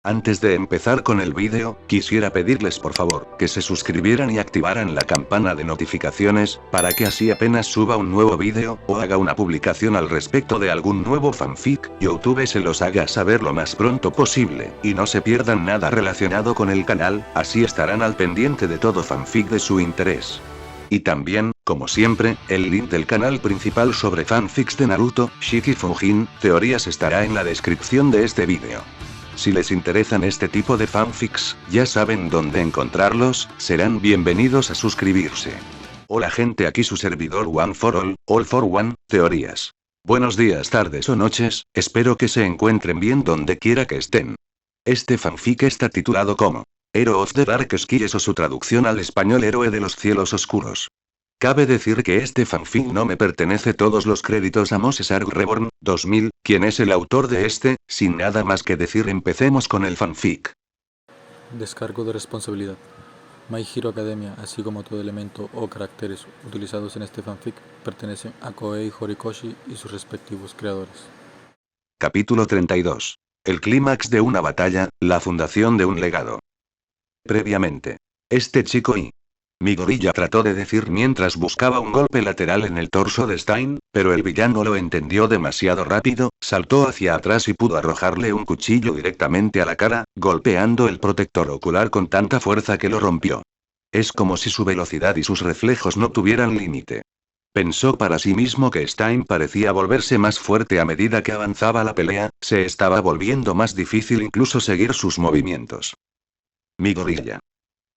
Antes de empezar con el vídeo, quisiera pedirles por favor, que se suscribieran y activaran la campana de notificaciones, para que así apenas suba un nuevo vídeo, o haga una publicación al respecto de algún nuevo fanfic, YouTube se los haga saber lo más pronto posible, y no se pierdan nada relacionado con el canal, así estarán al pendiente de todo fanfic de su interés. Y también, como siempre, el link del canal principal sobre fanfics de Naruto, Shiki Fujin, teorías estará en la descripción de este vídeo. Si les interesan este tipo de fanfics, ya saben dónde encontrarlos, serán bienvenidos a suscribirse. Hola gente, aquí su servidor One for All for One, teorías. Buenos días, tardes o noches, espero que se encuentren bien donde quiera que estén. Este fanfic está titulado como Hero of the Dark Skies o su traducción al español Héroe de los Cielos Oscuros. Cabe decir que este fanfic no me pertenece, todos los créditos a Moses Arc Reborn, 2000, quien es el autor de este. Sin nada más que decir, empecemos con el fanfic. Descargo de responsabilidad. My Hero Academia, así como todo elemento o caracteres utilizados en este fanfic, pertenecen a Koei Horikoshi y sus respectivos creadores. Capítulo 32. El clímax de una batalla, la fundación de un legado. Previamente. Este chico y mi gorilla trató de decir mientras buscaba un golpe lateral en el torso de Stein, pero el villano lo entendió demasiado rápido, saltó hacia atrás y pudo arrojarle un cuchillo directamente a la cara, golpeando el protector ocular con tanta fuerza que lo rompió. Es como si su velocidad y sus reflejos no tuvieran límite. Pensó para sí mismo que Stein parecía volverse más fuerte a medida que avanzaba la pelea, se estaba volviendo más difícil incluso seguir sus movimientos. Mi gorilla.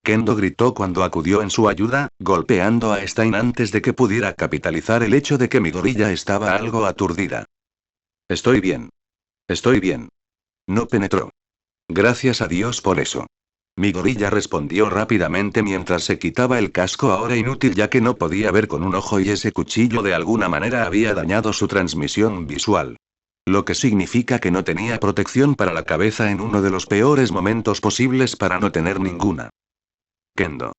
Kendo gritó cuando acudió en su ayuda, golpeando a Stein antes de que pudiera capitalizar el hecho de que mi gorilla estaba algo aturdida. Estoy bien. Estoy bien. No penetró. Gracias a Dios por eso. Mi gorilla respondió rápidamente mientras se quitaba el casco, ahora inútil ya que no podía ver con un ojo y ese cuchillo de alguna manera había dañado su transmisión visual. Lo que significa que no tenía protección para la cabeza en uno de los peores momentos posibles para no tener ninguna. Kendo.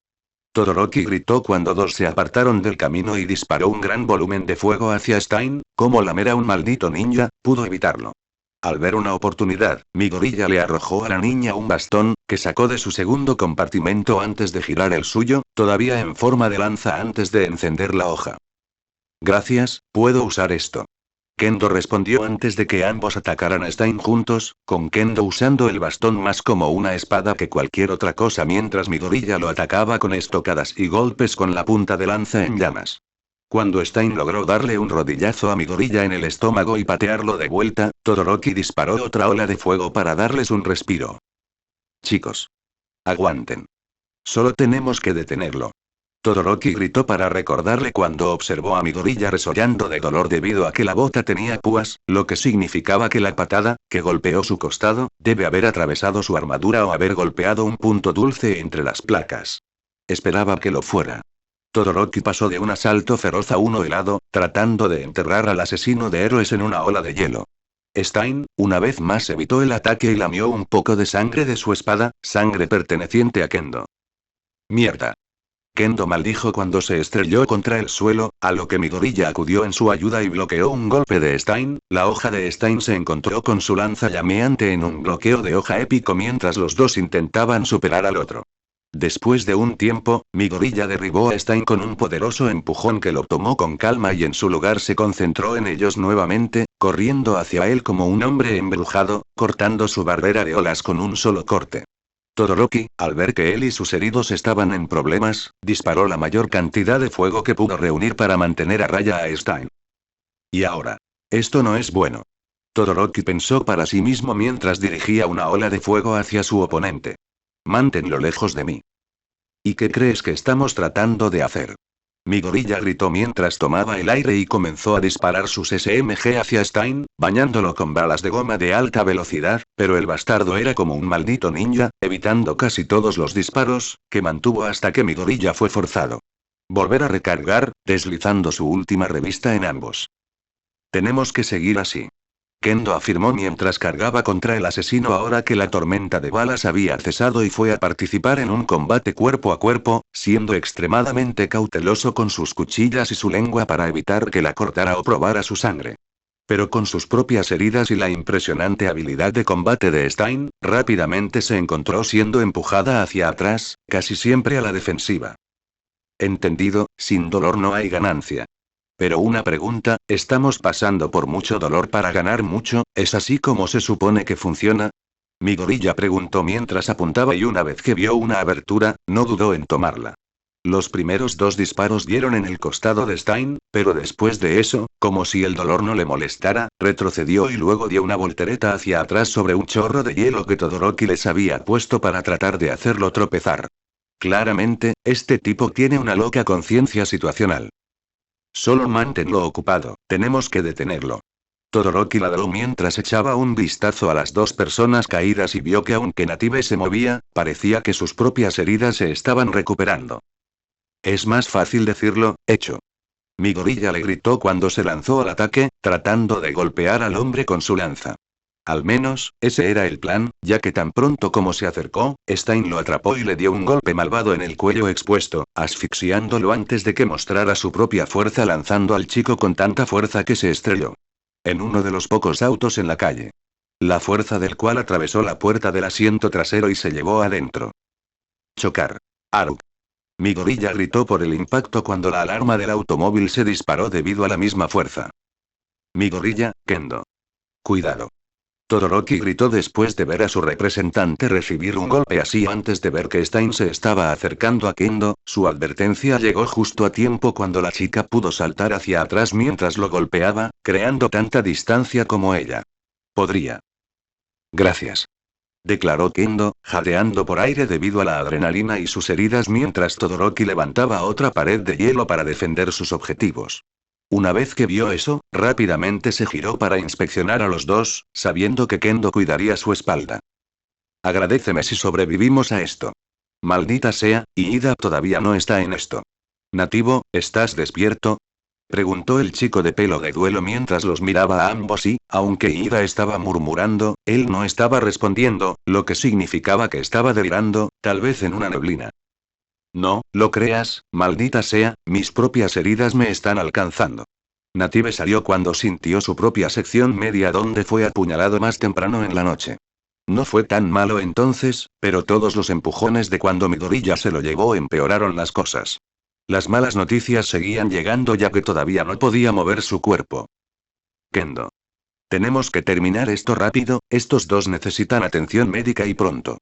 Todoroki gritó cuando dos se apartaron del camino y disparó un gran volumen de fuego hacia Stein, como lamer a un maldito ninja, pudo evitarlo. Al ver una oportunidad, mi gorilla le arrojó a la niña un bastón, que sacó de su segundo compartimento antes de girar el suyo, todavía en forma de lanza antes de encender la hoja. Gracias, puedo usar esto. Kendo respondió antes de que ambos atacaran a Stein juntos, con Kendo usando el bastón más como una espada que cualquier otra cosa mientras mi gorilla lo atacaba con estocadas y golpes con la punta de lanza en llamas. Cuando Stein logró darle un rodillazo a mi gorilla en el estómago y patearlo de vuelta, Todoroki disparó otra ola de fuego para darles un respiro. Chicos. Aguanten. Solo tenemos que detenerlo. Todoroki gritó para recordarle cuando observó a mi gorilla resollando de dolor debido a que la bota tenía púas, lo que significaba que la patada, que golpeó su costado, debe haber atravesado su armadura o haber golpeado un punto dulce entre las placas. Esperaba que lo fuera. Todoroki pasó de un asalto feroz a uno helado, tratando de enterrar al asesino de héroes en una ola de hielo. Stein, una vez más evitó el ataque y lamió un poco de sangre de su espada, sangre perteneciente a Kendo. Mierda. Kendo maldijo cuando se estrelló contra el suelo, a lo que mi gorilla acudió en su ayuda y bloqueó un golpe de Stein. La hoja de Stein se encontró con su lanza llameante en un bloqueo de hoja épico mientras los dos intentaban superar al otro. Después de un tiempo, mi gorilla derribó a Stein con un poderoso empujón que lo tomó con calma y en su lugar se concentró en ellos nuevamente, corriendo hacia él como un hombre embrujado, cortando su barrera de olas con un solo corte. Todoroki, al ver que él y sus heridos estaban en problemas, disparó la mayor cantidad de fuego que pudo reunir para mantener a raya a Stein. Y ahora. Esto no es bueno. Todoroki pensó para sí mismo mientras dirigía una ola de fuego hacia su oponente. Manténlo lejos de mí. ¿Y qué crees que estamos tratando de hacer? Mi gorilla gritó mientras tomaba el aire y comenzó a disparar sus SMG hacia Stein, bañándolo con balas de goma de alta velocidad, pero el bastardo era como un maldito ninja, evitando casi todos los disparos, que mantuvo hasta que mi gorilla fue forzado. Volver a recargar, deslizando su última revista en ambos. Tenemos que seguir así. Kendo afirmó mientras cargaba contra el asesino ahora que la tormenta de balas había cesado y fue a participar en un combate cuerpo a cuerpo, siendo extremadamente cauteloso con sus cuchillas y su lengua para evitar que la cortara o probara su sangre. Pero con sus propias heridas y la impresionante habilidad de combate de Stein, rápidamente se encontró siendo empujada hacia atrás, casi siempre a la defensiva. Entendido, sin dolor no hay ganancia. Pero una pregunta, ¿estamos pasando por mucho dolor para ganar mucho? ¿Es así como se supone que funciona? Mi gorilla preguntó mientras apuntaba y una vez que vio una abertura, no dudó en tomarla. Los primeros 2 disparos dieron en el costado de Stein, pero después de eso, como si el dolor no le molestara, retrocedió y luego dio una voltereta hacia atrás sobre un chorro de hielo que Todoroki les había puesto para tratar de hacerlo tropezar. Claramente, este tipo tiene una loca conciencia situacional. Solo manténlo ocupado, tenemos que detenerlo. Todoroki ladró mientras echaba un vistazo a las 2 personas caídas y vio que aunque Native se movía, parecía que sus propias heridas se estaban recuperando. Es más fácil decirlo, hecho. Mi gorilla le gritó cuando se lanzó al ataque, tratando de golpear al hombre con su lanza. Al menos, ese era el plan, ya que tan pronto como se acercó, Stein lo atrapó y le dio un golpe malvado en el cuello expuesto, asfixiándolo antes de que mostrara su propia fuerza lanzando al chico con tanta fuerza que se estrelló en uno de los pocos autos en la calle. La fuerza del cual atravesó la puerta del asiento trasero y se llevó adentro. Chocar. Aruk. Mi gorilla gritó por el impacto cuando la alarma del automóvil se disparó debido a la misma fuerza. Mi gorilla, Kendo. Cuidado. Todoroki gritó después de ver a su representante recibir un golpe así antes de ver que Stein se estaba acercando a Kendo, su advertencia llegó justo a tiempo cuando la chica pudo saltar hacia atrás mientras lo golpeaba, creando tanta distancia como ella podría. Gracias. Declaró Kendo, jadeando por aire debido a la adrenalina y sus heridas mientras Todoroki levantaba otra pared de hielo para defender sus objetivos. Una vez que vio eso, rápidamente se giró para inspeccionar a los 2, sabiendo que Kendo cuidaría su espalda. Agradéceme si sobrevivimos a esto. Maldita sea, y Ida todavía no está en esto. Nativo, ¿estás despierto? Preguntó el chico de pelo de duelo mientras los miraba a ambos y, aunque Ida estaba murmurando, él no estaba respondiendo, lo que significaba que estaba delirando, tal vez en una neblina. No, lo creas, maldita sea, mis propias heridas me están alcanzando. Native salió cuando sintió su propia sección media donde fue apuñalado más temprano en la noche. No fue tan malo entonces, pero todos los empujones de cuando mi gorilla se lo llevó empeoraron las cosas. Las malas noticias seguían llegando ya que todavía no podía mover su cuerpo. Kendo. Tenemos que terminar esto rápido, estos 2 necesitan atención médica y pronto.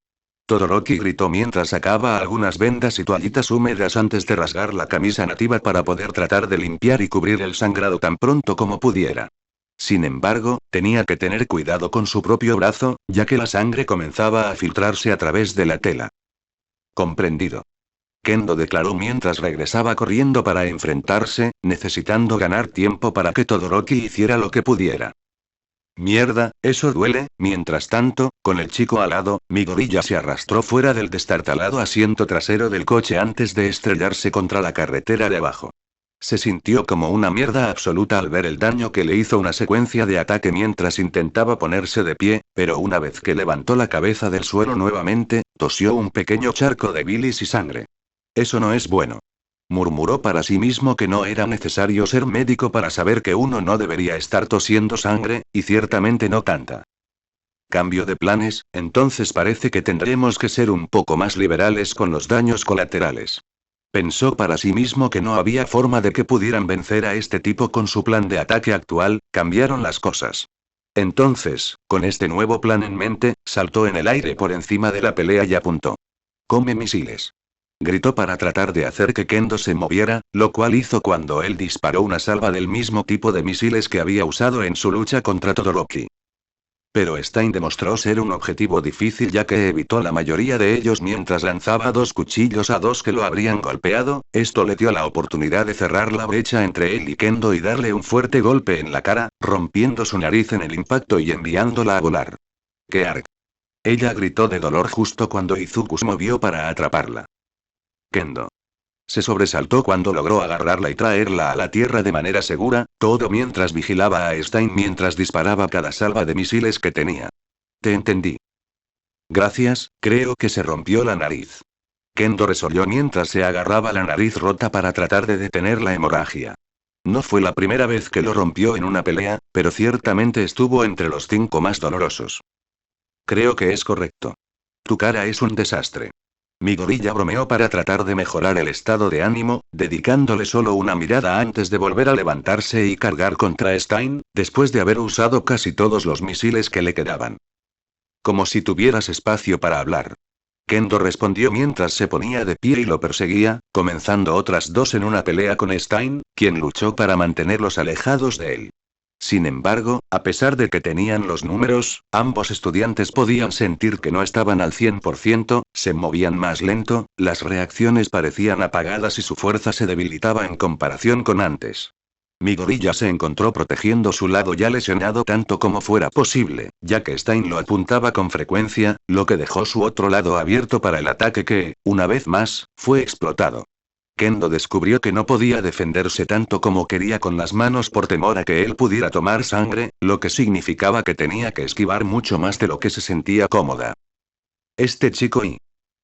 Todoroki gritó mientras sacaba algunas vendas y toallitas húmedas antes de rasgar la camisa nativa para poder tratar de limpiar y cubrir el sangrado tan pronto como pudiera. Sin embargo, tenía que tener cuidado con su propio brazo, ya que la sangre comenzaba a filtrarse a través de la tela. Comprendido. Kendo declaró mientras regresaba corriendo para enfrentarse, necesitando ganar tiempo para que Todoroki hiciera lo que pudiera. Mierda, eso duele. Mientras tanto, con el chico al lado, mi gorilla se arrastró fuera del destartalado asiento trasero del coche antes de estrellarse contra la carretera de abajo. Se sintió como una mierda absoluta al ver el daño que le hizo una secuencia de ataque mientras intentaba ponerse de pie, pero una vez que levantó la cabeza del suelo nuevamente, tosió un pequeño charco de bilis y sangre. Eso no es bueno. Murmuró para sí mismo que no era necesario ser médico para saber que uno no debería estar tosiendo sangre, y ciertamente no tanta. Cambio de planes, entonces parece que tendremos que ser un poco más liberales con los daños colaterales. Pensó para sí mismo que no había forma de que pudieran vencer a este tipo con su plan de ataque actual, cambiaron las cosas. Entonces, con este nuevo plan en mente, saltó en el aire por encima de la pelea y apuntó. Come misiles. Gritó para tratar de hacer que Kendo se moviera, lo cual hizo cuando él disparó una salva del mismo tipo de misiles que había usado en su lucha contra Todoroki. Pero Stein demostró ser un objetivo difícil ya que evitó la mayoría de ellos mientras lanzaba 2 cuchillos a 2 que lo habrían golpeado, esto le dio la oportunidad de cerrar la brecha entre él y Kendo y darle un fuerte golpe en la cara, rompiendo su nariz en el impacto y enviándola a volar. ¡Qué arc! Ella gritó de dolor justo cuando Izuku se movió para atraparla. Kendo. Se sobresaltó cuando logró agarrarla y traerla a la tierra de manera segura, todo mientras vigilaba a Stein mientras disparaba cada salva de misiles que tenía. Te entendí. Gracias, creo que se rompió la nariz. Kendo resolvió mientras se agarraba la nariz rota para tratar de detener la hemorragia. No fue la primera vez que lo rompió en una pelea, pero ciertamente estuvo entre los 5 más dolorosos. Creo que es correcto. Tu cara es un desastre. Mi gorilla bromeó para tratar de mejorar el estado de ánimo, dedicándole solo una mirada antes de volver a levantarse y cargar contra Stein, después de haber usado casi todos los misiles que le quedaban. Como si tuvieras espacio para hablar. Kendo respondió mientras se ponía de pie y lo perseguía, comenzando otras 2 en una pelea con Stein, quien luchó para mantenerlos alejados de él. Sin embargo, a pesar de que tenían los números, ambos estudiantes podían sentir que no estaban al 100%, se movían más lento, las reacciones parecían apagadas y su fuerza se debilitaba en comparación con antes. Mi gorilla se encontró protegiendo su lado ya lesionado tanto como fuera posible, ya que Stein lo apuntaba con frecuencia, lo que dejó su otro lado abierto para el ataque que, una vez más, fue explotado. Kendo descubrió que no podía defenderse tanto como quería con las manos por temor a que él pudiera tomar sangre, lo que significaba que tenía que esquivar mucho más de lo que se sentía cómoda. Este chico y...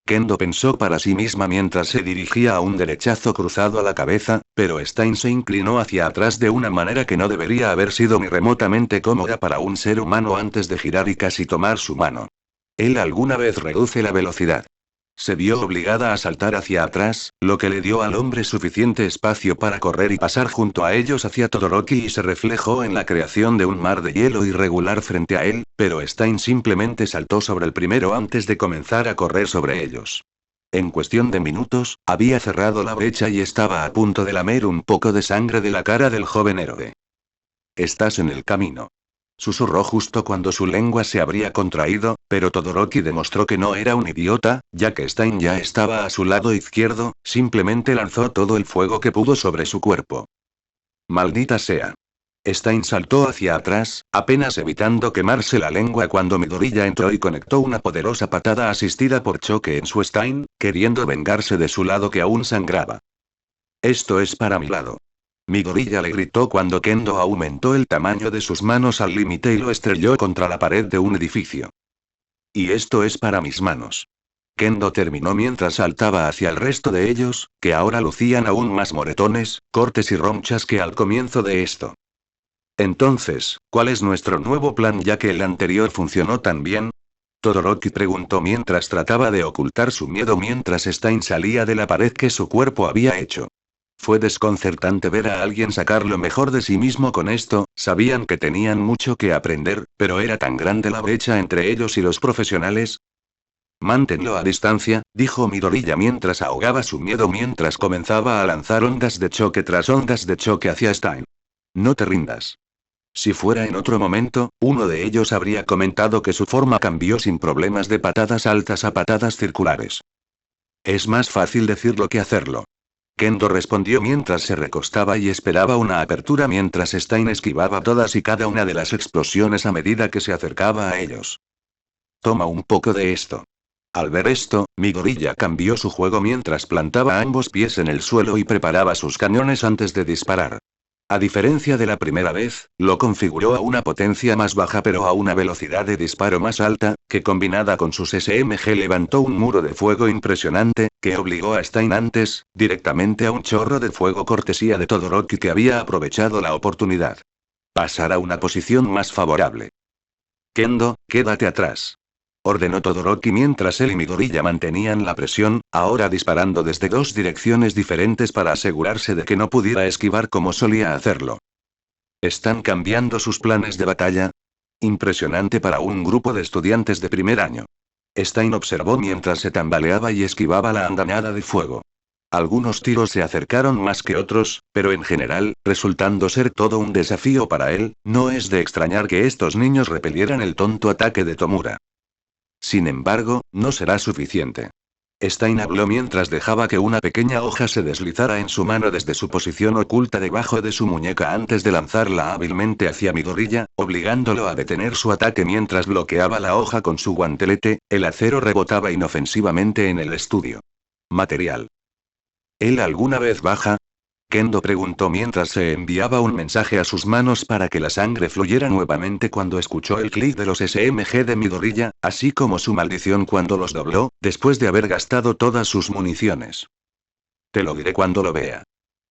Kendo pensó para sí misma mientras se dirigía a un derechazo cruzado a la cabeza, pero Stein se inclinó hacia atrás de una manera que no debería haber sido ni remotamente cómoda para un ser humano antes de girar y casi tomar su mano. Él alguna vez reduce la velocidad. Se vio obligada a saltar hacia atrás, lo que le dio al hombre suficiente espacio para correr y pasar junto a ellos hacia Todoroki y se reflejó en la creación de un mar de hielo irregular frente a él, pero Stein simplemente saltó sobre el primero antes de comenzar a correr sobre ellos. En cuestión de minutos, había cerrado la brecha y estaba a punto de lamer un poco de sangre de la cara del joven héroe. Estás en el camino. Susurró justo cuando su lengua se habría contraído, pero Todoroki demostró que no era un idiota, ya que Stein ya estaba a su lado izquierdo, simplemente lanzó todo el fuego que pudo sobre su cuerpo. Maldita sea. Stein saltó hacia atrás, apenas evitando quemarse la lengua cuando Midoriya entró y conectó una poderosa patada asistida por choque en su Stein, queriendo vengarse de su lado que aún sangraba. Esto es para mi lado. Mi gorilla le gritó cuando Kendo aumentó el tamaño de sus manos al límite y lo estrelló contra la pared de un edificio. Y esto es para mis manos. Kendo terminó mientras saltaba hacia el resto de ellos, que ahora lucían aún más moretones, cortes y ronchas que al comienzo de esto. Entonces, ¿cuál es nuestro nuevo plan ya que el anterior funcionó tan bien? Todoroki preguntó mientras trataba de ocultar su miedo mientras Stein salía de la pared que su cuerpo había hecho. Fue desconcertante ver a alguien sacar lo mejor de sí mismo con esto, sabían que tenían mucho que aprender, pero era tan grande la brecha entre ellos y los profesionales. Manténlo a distancia, dijo Midoriya mientras ahogaba su miedo mientras comenzaba a lanzar ondas de choque tras ondas de choque hacia Stein. No te rindas. Si fuera en otro momento, uno de ellos habría comentado que su forma cambió sin problemas de patadas altas a patadas circulares. Es más fácil decirlo que hacerlo. Kendo respondió mientras se recostaba y esperaba una apertura mientras Stein esquivaba todas y cada una de las explosiones a medida que se acercaba a ellos. Toma un poco de esto. Al ver esto, mi gorilla cambió su juego mientras plantaba ambos pies en el suelo y preparaba sus cañones antes de disparar. A diferencia de la primera vez, lo configuró a una potencia más baja pero a una velocidad de disparo más alta, que combinada con sus SMG levantó un muro de fuego impresionante, que obligó a Stein antes, directamente a un chorro de fuego cortesía de Todoroki que había aprovechado la oportunidad. Pasar a una posición más favorable. Kendo, quédate atrás. Ordenó Todoroki mientras él y Midoriya mantenían la presión, ahora disparando desde dos direcciones diferentes para asegurarse de que no pudiera esquivar como solía hacerlo. ¿Están cambiando sus planes de batalla? Impresionante para un grupo de estudiantes de primer año. Stein observó mientras se tambaleaba y esquivaba la andanada de fuego. Algunos tiros se acercaron más que otros, pero en general, resultando ser todo un desafío para él, no es de extrañar que estos niños repelieran el tonto ataque de Tomura. Sin embargo, no será suficiente. Stein habló mientras dejaba que una pequeña hoja se deslizara en su mano desde su posición oculta debajo de su muñeca antes de lanzarla hábilmente hacia Midoriya, obligándolo a detener su ataque mientras bloqueaba la hoja con su guantelete. El acero rebotaba inofensivamente en el estudio. Material. ¿Él alguna vez baja? Kendo preguntó mientras se enviaba un mensaje a sus manos para que la sangre fluyera nuevamente cuando escuchó el clic de los SMG de Midoriya, así como su maldición cuando los dobló, después de haber gastado todas sus municiones. Te lo diré cuando lo vea.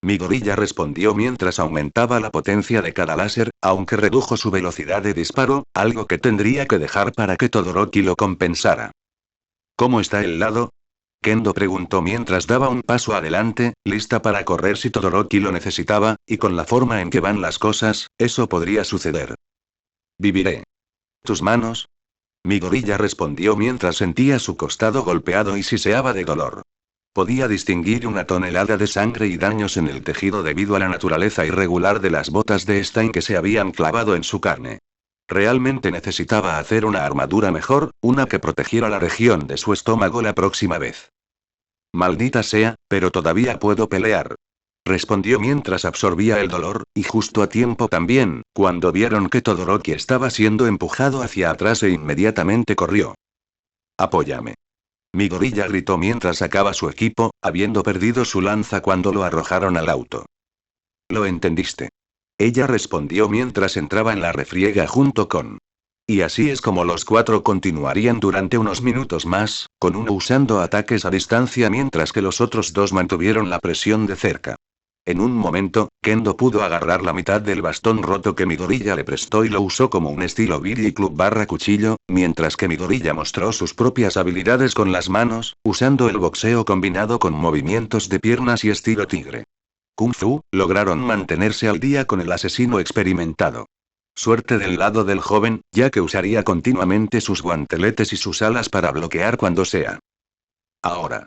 Mi gorilla respondió mientras aumentaba la potencia de cada láser, aunque redujo su velocidad de disparo, algo que tendría que dejar para que Todoroki lo compensara. ¿Cómo está el lado? Kendo preguntó mientras daba un paso adelante, lista para correr si Todoroki lo necesitaba, y con la forma en que van las cosas, eso podría suceder. Viviré. ¿Tus manos? Mi gorilla respondió mientras sentía su costado golpeado y siseaba de dolor. Podía distinguir una tonelada de sangre y daños en el tejido debido a la naturaleza irregular de las botas de Stein que se habían clavado en su carne. Realmente necesitaba hacer una armadura mejor, una que protegiera la región de su estómago la próxima vez. Maldita sea, pero todavía puedo pelear. Respondió mientras absorbía el dolor, y justo a tiempo también, cuando vieron que Todoroki estaba siendo empujado hacia atrás e inmediatamente corrió. Apóyame. Mi gorilla gritó mientras sacaba su equipo, habiendo perdido su lanza cuando lo arrojaron al auto. ¿Lo entendiste? Ella respondió mientras entraba en la refriega junto con... Y así es como los cuatro continuarían durante unos minutos más, con uno usando ataques a distancia mientras que los otros dos mantuvieron la presión de cerca. En un momento, Kendo pudo agarrar la mitad del bastón roto que mi gorilla le prestó y lo usó como un estilo Billy Club / cuchillo, mientras que mi gorilla mostró sus propias habilidades con las manos, usando el boxeo combinado con movimientos de piernas y estilo tigre. Kung Fu, lograron mantenerse al día con el asesino experimentado. Suerte del lado del joven, ya que usaría continuamente sus guanteletes y sus alas para bloquear cuando sea. Ahora.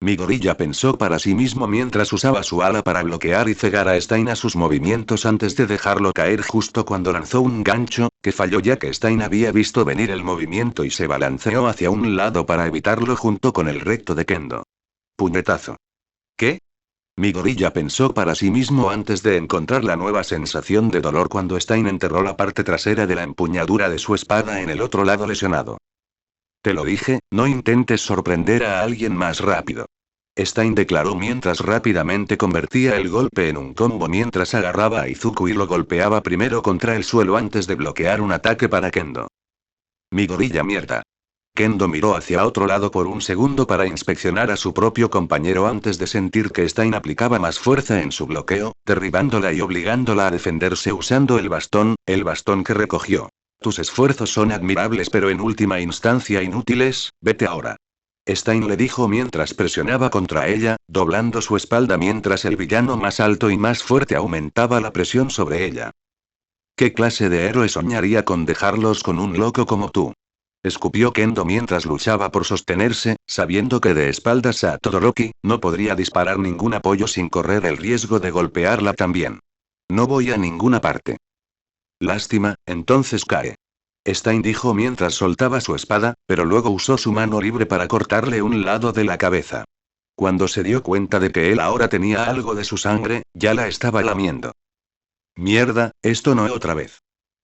Mi gorilla pensó para sí mismo mientras usaba su ala para bloquear y cegar a Stein a sus movimientos antes de dejarlo caer justo cuando lanzó un gancho, que falló ya que Stein había visto venir el movimiento y se balanceó hacia un lado para evitarlo junto con el recto de Kendo. Puñetazo. ¿Qué? Mi gorilla pensó para sí mismo antes de encontrar la nueva sensación de dolor cuando Stein enterró la parte trasera de la empuñadura de su espada en el otro lado lesionado. Te lo dije, no intentes sorprender a alguien más rápido. Stein declaró mientras rápidamente convertía el golpe en un combo mientras agarraba a Izuku y lo golpeaba primero contra el suelo antes de bloquear un ataque para Kendo. Mi gorilla mierda. Kendo miró hacia otro lado por un segundo para inspeccionar a su propio compañero antes de sentir que Stein aplicaba más fuerza en su bloqueo, derribándola y obligándola a defenderse usando el bastón que recogió. Tus esfuerzos son admirables pero en última instancia inútiles, vete ahora. Stein le dijo mientras presionaba contra ella, doblando su espalda mientras el villano más alto y más fuerte aumentaba la presión sobre ella. ¿Qué clase de héroe soñaría con dejarlos con un loco como tú? Escupió Kendo mientras luchaba por sostenerse, sabiendo que de espaldas a Todoroki, no podría disparar ningún apoyo sin correr el riesgo de golpearla también. No voy a ninguna parte. Lástima, entonces cae. Stein dijo mientras soltaba su espada, pero luego usó su mano libre para cortarle un lado de la cabeza. Cuando se dio cuenta de que él ahora tenía algo de su sangre, ya la estaba lamiendo. Mierda, esto no otra vez.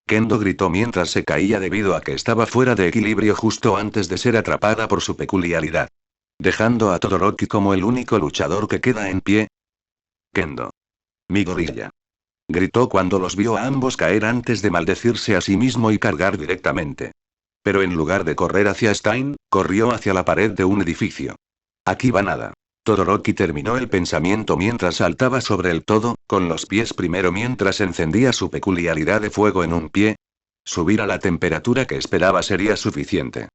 Kendo gritó mientras se caía debido a que estaba fuera de equilibrio justo antes de ser atrapada por su peculiaridad. Dejando a Todoroki como el único luchador que queda en pie. Kendo. Mi gorilla. Gritó cuando los vio a ambos caer antes de maldecirse a sí mismo y cargar directamente. Pero en lugar de correr hacia Stein, corrió hacia la pared de un edificio. Aquí va nada. Todoroki terminó el pensamiento mientras saltaba sobre el todo, con los pies primero mientras encendía su peculiaridad de fuego en un pie. Subir a la temperatura que esperaba sería suficiente.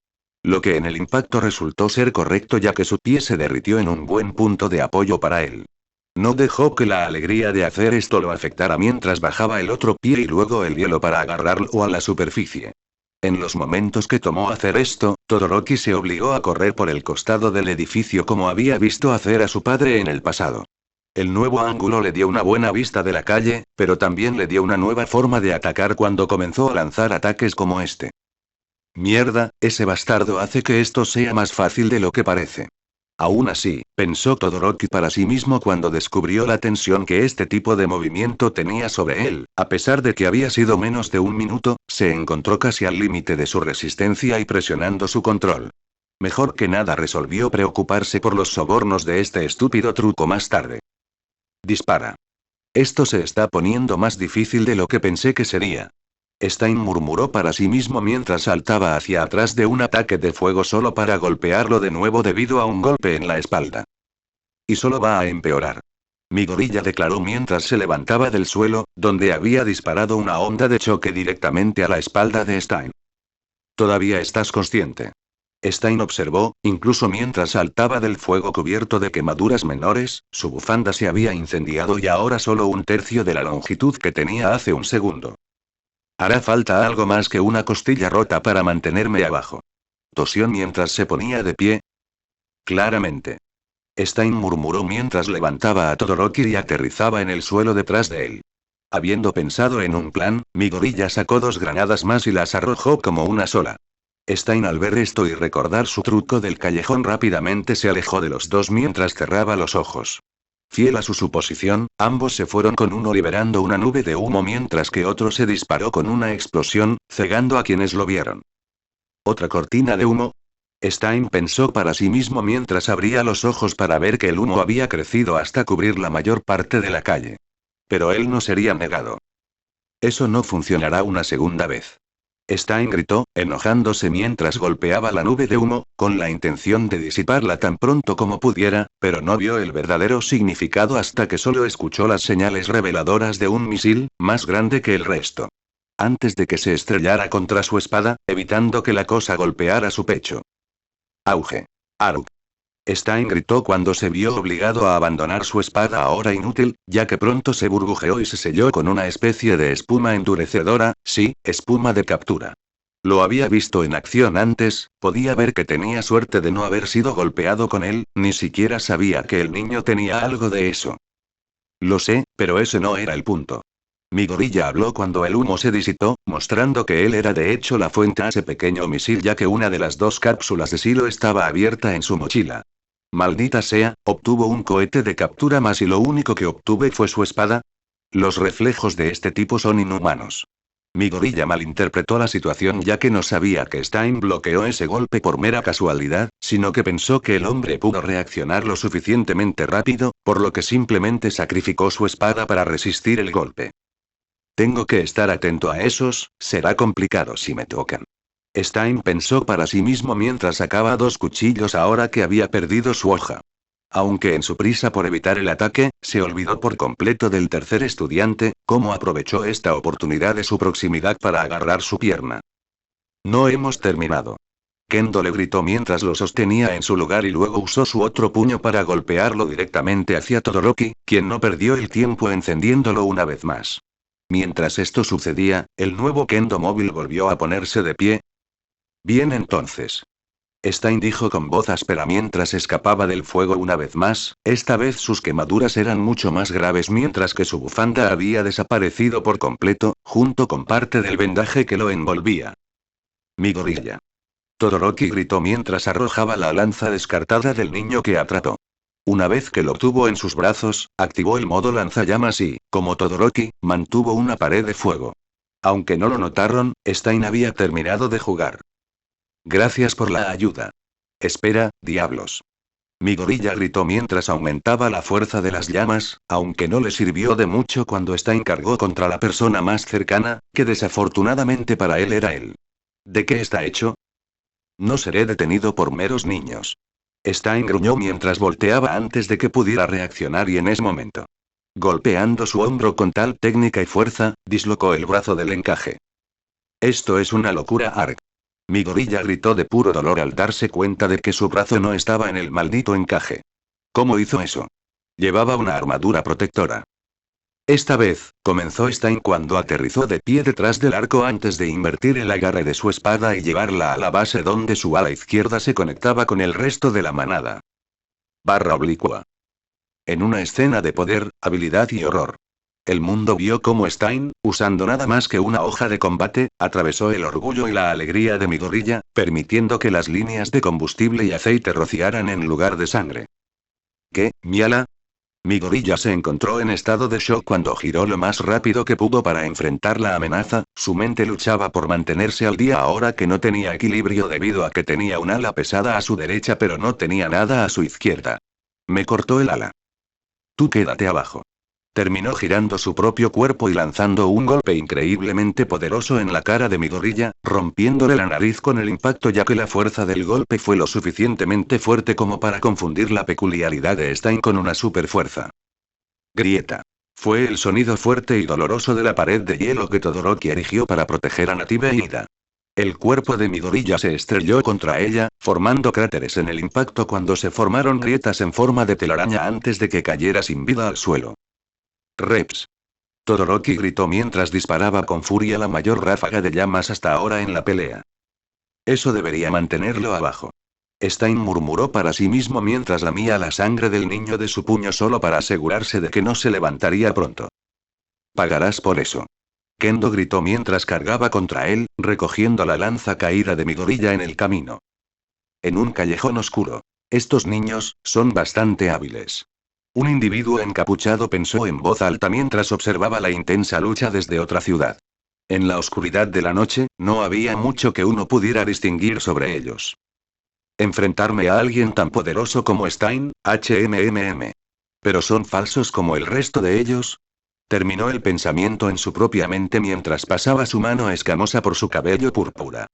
Lo que en el impacto resultó ser correcto ya que su pie se derritió en un buen punto de apoyo para él. No dejó que la alegría de hacer esto lo afectara mientras bajaba el otro pie y luego el hielo para agarrarlo a la superficie. En los momentos que tomó hacer esto, Todoroki se obligó a correr por el costado del edificio como había visto hacer a su padre en el pasado. El nuevo ángulo le dio una buena vista de la calle, pero también le dio una nueva forma de atacar cuando comenzó a lanzar ataques como este. Mierda, ese bastardo hace que esto sea más fácil de lo que parece. Aún así, pensó Todoroki para sí mismo cuando descubrió la tensión que este tipo de movimiento tenía sobre él, a pesar de que había sido menos de un minuto, se encontró casi al límite de su resistencia y presionando su control. Mejor que nada resolvió preocuparse por los sobornos de este estúpido truco más tarde. Dispara. Esto se está poniendo más difícil de lo que pensé que sería. Stein murmuró para sí mismo mientras saltaba hacia atrás de un ataque de fuego solo para golpearlo de nuevo debido a un golpe en la espalda. Y solo va a empeorar. Mi gorilla declaró mientras se levantaba del suelo, donde había disparado una onda de choque directamente a la espalda de Stein. Todavía estás consciente. Stein observó, incluso mientras saltaba del fuego cubierto de quemaduras menores, su bufanda se había incendiado y ahora solo un tercio de la longitud que tenía hace un segundo. Hará falta algo más que una costilla rota para mantenerme abajo. Tosió mientras se ponía de pie. Claramente. Stein murmuró mientras levantaba a Todoroki y aterrizaba en el suelo detrás de él. Habiendo pensado en un plan, mi gorilla sacó 2 granadas más y las arrojó como una sola. Stein al ver esto y recordar su truco del callejón rápidamente se alejó de los dos mientras cerraba los ojos. Fiel a su suposición, ambos se fueron con uno liberando una nube de humo mientras que otro se disparó con una explosión, cegando a quienes lo vieron. ¿Otra cortina de humo? Stein pensó para sí mismo mientras abría los ojos para ver que el humo había crecido hasta cubrir la mayor parte de la calle. Pero él no sería negado. Eso no funcionará una segunda vez. Stein gritó, enojándose mientras golpeaba la nube de humo, con la intención de disiparla tan pronto como pudiera, pero no vio el verdadero significado hasta que solo escuchó las señales reveladoras de un misil, más grande que el resto. Antes de que se estrellara contra su espada, evitando que la cosa golpeara su pecho. Auge. Arug. Stein gritó cuando se vio obligado a abandonar su espada ahora inútil, ya que pronto se burbujeó y se selló con una especie de espuma endurecedora, sí, espuma de captura. Lo había visto en acción antes, podía ver que tenía suerte de no haber sido golpeado con él, ni siquiera sabía que el niño tenía algo de eso. Lo sé, pero ese no era el punto. Mi gorilla habló cuando el humo se disipó, mostrando que él era de hecho la fuente a ese pequeño misil ya que una de las 2 cápsulas de silo estaba abierta en su mochila. Maldita sea, obtuvo un cohete de captura más y lo único que obtuve fue su espada. Los reflejos de este tipo son inhumanos. Mi gorilla malinterpretó la situación ya que no sabía que Stein bloqueó ese golpe por mera casualidad, sino que pensó que el hombre pudo reaccionar lo suficientemente rápido, por lo que simplemente sacrificó su espada para resistir el golpe. Tengo que estar atento a esos, será complicado si me tocan. Stein pensó para sí mismo mientras sacaba 2 cuchillos ahora que había perdido su hoja. Aunque en su prisa por evitar el ataque, se olvidó por completo del tercer estudiante, cómo aprovechó esta oportunidad de su proximidad para agarrar su pierna. No hemos terminado. Kendo le gritó mientras lo sostenía en su lugar y luego usó su otro puño para golpearlo directamente hacia Todoroki, quien no perdió el tiempo encendiéndolo una vez más. Mientras esto sucedía, el nuevo Kendo móvil volvió a ponerse de pie. Bien entonces. Stein dijo con voz áspera mientras escapaba del fuego una vez más, esta vez sus quemaduras eran mucho más graves mientras que su bufanda había desaparecido por completo, junto con parte del vendaje que lo envolvía. Mi gorilla. Todoroki gritó mientras arrojaba la lanza descartada del niño que atrapó. Una vez que lo tuvo en sus brazos, activó el modo lanzallamas y, como Todoroki, mantuvo una pared de fuego. Aunque no lo notaron, Stein había terminado de jugar. Gracias por la ayuda. Espera, diablos. Mi gorilla gritó mientras aumentaba la fuerza de las llamas, aunque no le sirvió de mucho cuando Stein cargó contra la persona más cercana, que desafortunadamente para él era él. ¿De qué está hecho? No seré detenido por meros niños. Stein gruñó mientras volteaba antes de que pudiera reaccionar y en ese momento. Golpeando su hombro con tal técnica y fuerza, dislocó el brazo del encaje. Esto es una locura, Ark. Mi gorilla gritó de puro dolor al darse cuenta de que su brazo no estaba en el maldito encaje. ¿Cómo hizo eso? Llevaba una armadura protectora. Esta vez, comenzó Stein cuando aterrizó de pie detrás del arco antes de invertir el agarre de su espada y llevarla a la base donde su ala izquierda se conectaba con el resto de la manada. Barra oblicua. En una escena de poder, habilidad y horror. El mundo vio cómo Stein, usando nada más que una hoja de combate, atravesó el orgullo y la alegría de mi gorilla, permitiendo que las líneas de combustible y aceite rociaran en lugar de sangre. ¿Qué, mi ala? Mi gorilla se encontró en estado de shock cuando giró lo más rápido que pudo para enfrentar la amenaza, su mente luchaba por mantenerse al día ahora que no tenía equilibrio debido a que tenía un ala pesada a su derecha pero no tenía nada a su izquierda. Me cortó el ala. Tú quédate abajo. Terminó girando su propio cuerpo y lanzando un golpe increíblemente poderoso en la cara de mi gorilla, rompiéndole la nariz con el impacto ya que la fuerza del golpe fue lo suficientemente fuerte como para confundir la peculiaridad de Stein con una superfuerza. Grieta. Fue el sonido fuerte y doloroso de la pared de hielo que Todoroki erigió para proteger a Native e Ida. El cuerpo de Midoriya se estrelló contra ella, formando cráteres en el impacto cuando se formaron grietas en forma de telaraña antes de que cayera sin vida al suelo. Reps. Todoroki gritó mientras disparaba con furia la mayor ráfaga de llamas hasta ahora en la pelea. Eso debería mantenerlo abajo. Stein murmuró para sí mismo mientras lamía la sangre del niño de su puño solo para asegurarse de que no se levantaría pronto. Pagarás por eso. Kendo gritó mientras cargaba contra él, recogiendo la lanza caída de Midoriya en el camino. En un callejón oscuro. Estos niños son bastante hábiles. Un individuo encapuchado pensó en voz alta mientras observaba la intensa lucha desde otra ciudad. En la oscuridad de la noche, no había mucho que uno pudiera distinguir sobre ellos. Enfrentarme a alguien tan poderoso como Stein, HMMM. ¿Pero son falsos como el resto de ellos? Terminó el pensamiento en su propia mente mientras pasaba su mano escamosa por su cabello púrpura.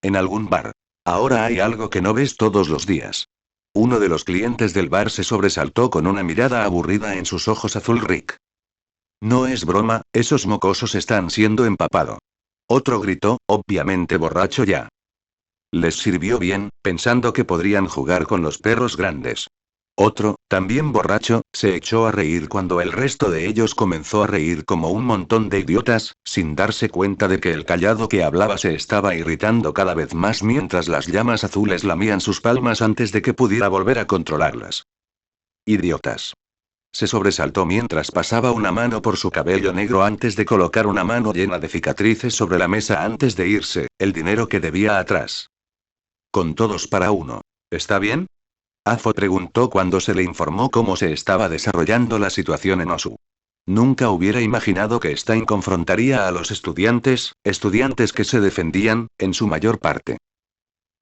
En algún bar. Ahora hay algo que no ves todos los días. Uno de los clientes del bar se sobresaltó con una mirada aburrida en sus ojos azul Rick. No es broma, esos mocosos están siendo empapado. Otro gritó, obviamente borracho ya. Les sirvió bien, pensando que podrían jugar con los perros grandes. Otro, también borracho, se echó a reír cuando el resto de ellos comenzó a reír como un montón de idiotas, sin darse cuenta de que el callado que hablaba se estaba irritando cada vez más mientras las llamas azules lamían sus palmas antes de que pudiera volver a controlarlas. Idiotas. Se sobresaltó mientras pasaba una mano por su cabello negro antes de colocar una mano llena de cicatrices sobre la mesa antes de irse, el dinero que debía atrás. Con todos para uno. ¿Está bien? Afo preguntó cuando se le informó cómo se estaba desarrollando la situación en Osu. Nunca hubiera imaginado que Stein confrontaría a los estudiantes que se defendían, en su mayor parte.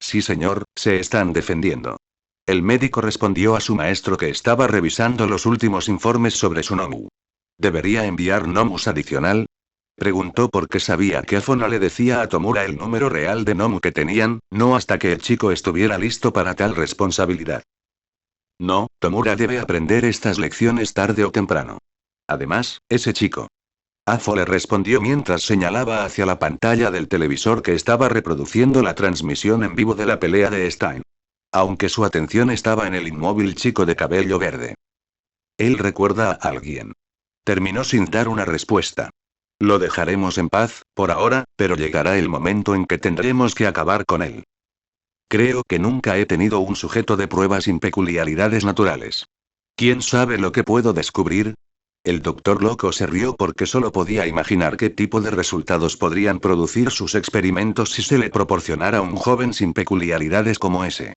Sí señor, se están defendiendo. El médico respondió a su maestro que estaba revisando los últimos informes sobre su Nomu. ¿Debería enviar Nomus adicional? Preguntó porque sabía que Afo no le decía a Tomura el número real de Nomu que tenían, no hasta que el chico estuviera listo para tal responsabilidad. No, Tomura debe aprender estas lecciones tarde o temprano. Además, ese chico. Afo le respondió mientras señalaba hacia la pantalla del televisor que estaba reproduciendo la transmisión en vivo de la pelea de Stein. Aunque su atención estaba en el inmóvil chico de cabello verde. Él recuerda a alguien. Terminó sin dar una respuesta. Lo dejaremos en paz, por ahora, pero llegará el momento en que tendremos que acabar con él. Creo que nunca he tenido un sujeto de prueba sin peculiaridades naturales. ¿Quién sabe lo que puedo descubrir? El doctor loco se rió porque solo podía imaginar qué tipo de resultados podrían producir sus experimentos si se le proporcionara a un joven sin peculiaridades como ese.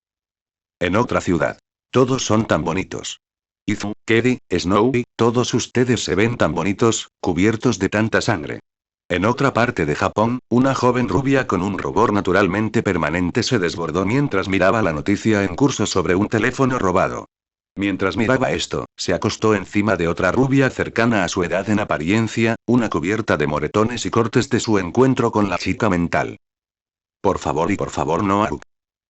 En otra ciudad. Todos son tan bonitos. Izu, Keri, Snowy, todos ustedes se ven tan bonitos, cubiertos de tanta sangre. En otra parte de Japón, una joven rubia con un rubor naturalmente permanente se desbordó mientras miraba la noticia en curso sobre un teléfono robado. Mientras miraba esto, se acostó encima de otra rubia cercana a su edad en apariencia, una cubierta de moretones y cortes de su encuentro con la chica mental. Por favor no Haru.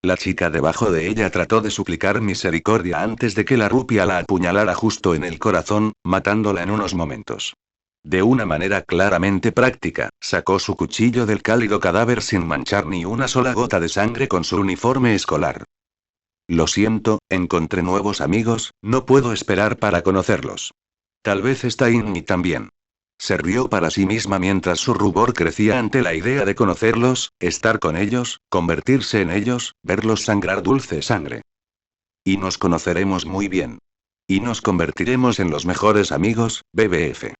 La chica debajo de ella trató de suplicar misericordia antes de que la rupia la apuñalara justo en el corazón, matándola en unos momentos. De una manera claramente práctica, sacó su cuchillo del cálido cadáver sin manchar ni una sola gota de sangre con su uniforme escolar. Lo siento, encontré nuevos amigos, no puedo esperar para conocerlos. Tal vez Stein también. Se rió para sí misma mientras su rubor crecía ante la idea de conocerlos, estar con ellos, convertirse en ellos, verlos sangrar dulce sangre. Y nos conoceremos muy bien. Y nos convertiremos en los mejores amigos, BBF.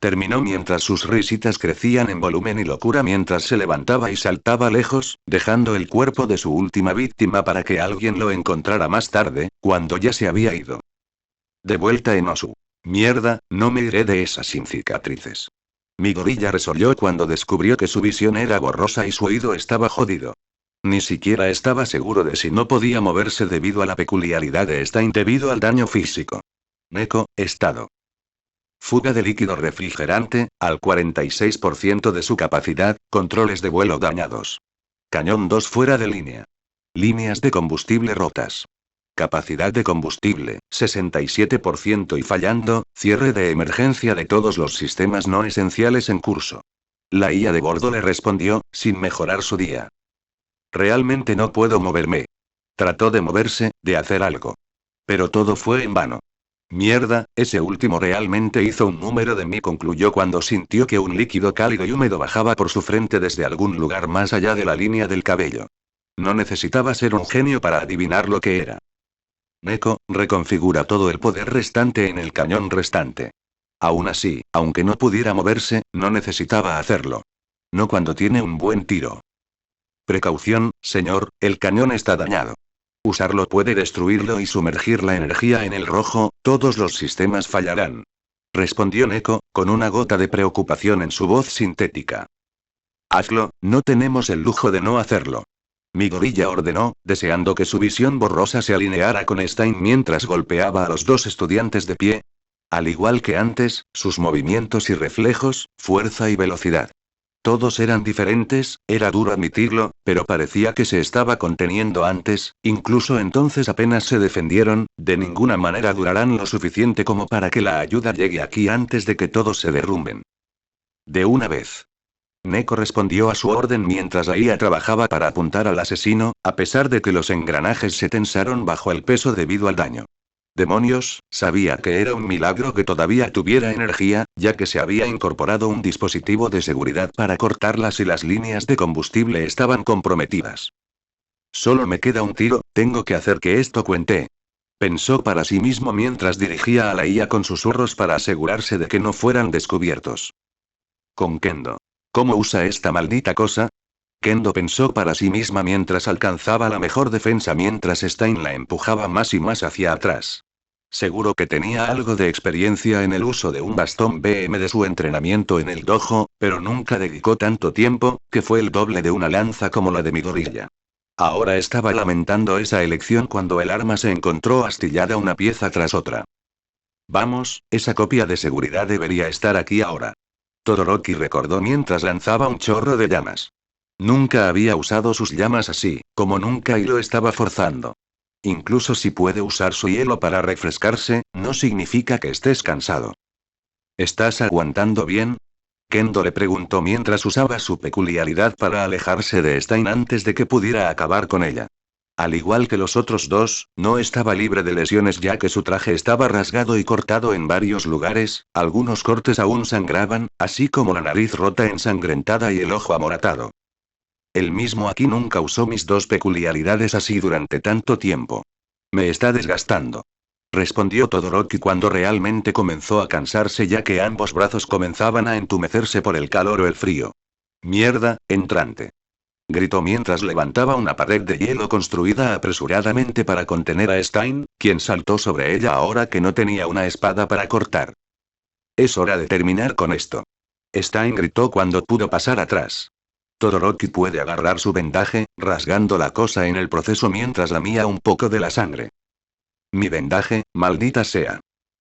Terminó mientras sus risitas crecían en volumen y locura mientras se levantaba y saltaba lejos, dejando el cuerpo de su última víctima para que alguien lo encontrara más tarde, cuando ya se había ido. De vuelta en Osu. Mierda, no me iré de esas sin cicatrices. Midoriya resolló cuando descubrió que su visión era borrosa y su oído estaba jodido. Ni siquiera estaba seguro de si no podía moverse debido a la peculiaridad de Stein debido al daño físico. Neko, estado. Fuga de líquido refrigerante, al 46% de su capacidad, controles de vuelo dañados. Cañón 2 fuera de línea. Líneas de combustible rotas. Capacidad de combustible, 67% y fallando, cierre de emergencia de todos los sistemas no esenciales en curso. La IA de bordo le respondió, sin mejorar su día. Realmente no puedo moverme. Trató de moverse, de hacer algo. Pero todo fue en vano. Mierda, ese último realmente hizo un número de mí, concluyó cuando sintió que un líquido cálido y húmedo bajaba por su frente desde algún lugar más allá de la línea del cabello. No necesitaba ser un genio para adivinar lo que era. Neko, reconfigura todo el poder restante en el cañón restante. Aún así, aunque no pudiera moverse, no necesitaba hacerlo. No cuando tiene un buen tiro. Precaución, señor, el cañón está dañado. Usarlo puede destruirlo y sumergir la energía en el rojo, todos los sistemas fallarán. Respondió Neko, con una gota de preocupación en su voz sintética. Hazlo, no tenemos el lujo de no hacerlo. Mi gorilla ordenó, deseando que su visión borrosa se alineara con Stein mientras golpeaba a los dos estudiantes de pie. Al igual que antes, sus movimientos y reflejos, fuerza y velocidad. Todos eran diferentes, era duro admitirlo, pero parecía que se estaba conteniendo antes, incluso entonces apenas se defendieron, de ninguna manera durarán lo suficiente como para que la ayuda llegue aquí antes de que todos se derrumben. De una vez. Neko respondió a su orden mientras la IA trabajaba para apuntar al asesino, a pesar de que los engranajes se tensaron bajo el peso debido al daño. Demonios, sabía que era un milagro que todavía tuviera energía, ya que se había incorporado un dispositivo de seguridad para cortarlas y las líneas de combustible estaban comprometidas. Solo me queda un tiro, tengo que hacer que esto cuente. Pensó para sí mismo mientras dirigía a la IA con susurros para asegurarse de que no fueran descubiertos. Con Kendo. ¿Cómo usa esta maldita cosa? Kendo pensó para sí misma mientras alcanzaba la mejor defensa mientras Stein la empujaba más y más hacia atrás. Seguro que tenía algo de experiencia en el uso de un bastón BM de su entrenamiento en el dojo, pero nunca dedicó tanto tiempo, que fue el doble de una lanza como la de Midoriya. Ahora estaba lamentando esa elección cuando el arma se encontró astillada una pieza tras otra. Vamos, esa copia de seguridad debería estar aquí ahora. Todoroki recordó mientras lanzaba un chorro de llamas. Nunca había usado sus llamas así, como nunca y lo estaba forzando. Incluso si puede usar su hielo para refrescarse, no significa que estés cansado. ¿Estás aguantando bien? Kendo le preguntó mientras usaba su peculiaridad para alejarse de Stein antes de que pudiera acabar con ella. Al igual que los otros dos, no estaba libre de lesiones ya que su traje estaba rasgado y cortado en varios lugares, algunos cortes aún sangraban, así como la nariz rota ensangrentada y el ojo amoratado. Él mismo aquí nunca usó mis dos peculiaridades así durante tanto tiempo. Me está desgastando. Respondió Todoroki cuando realmente comenzó a cansarse ya que ambos brazos comenzaban a entumecerse por el calor o el frío. Mierda, entrante. Gritó mientras levantaba una pared de hielo construida apresuradamente para contener a Stein, quien saltó sobre ella ahora que no tenía una espada para cortar. Es hora de terminar con esto. Stein gritó cuando pudo pasar atrás. Todoroki puede agarrar su vendaje, rasgando la cosa en el proceso mientras lamía un poco de la sangre. Mi vendaje, maldita sea.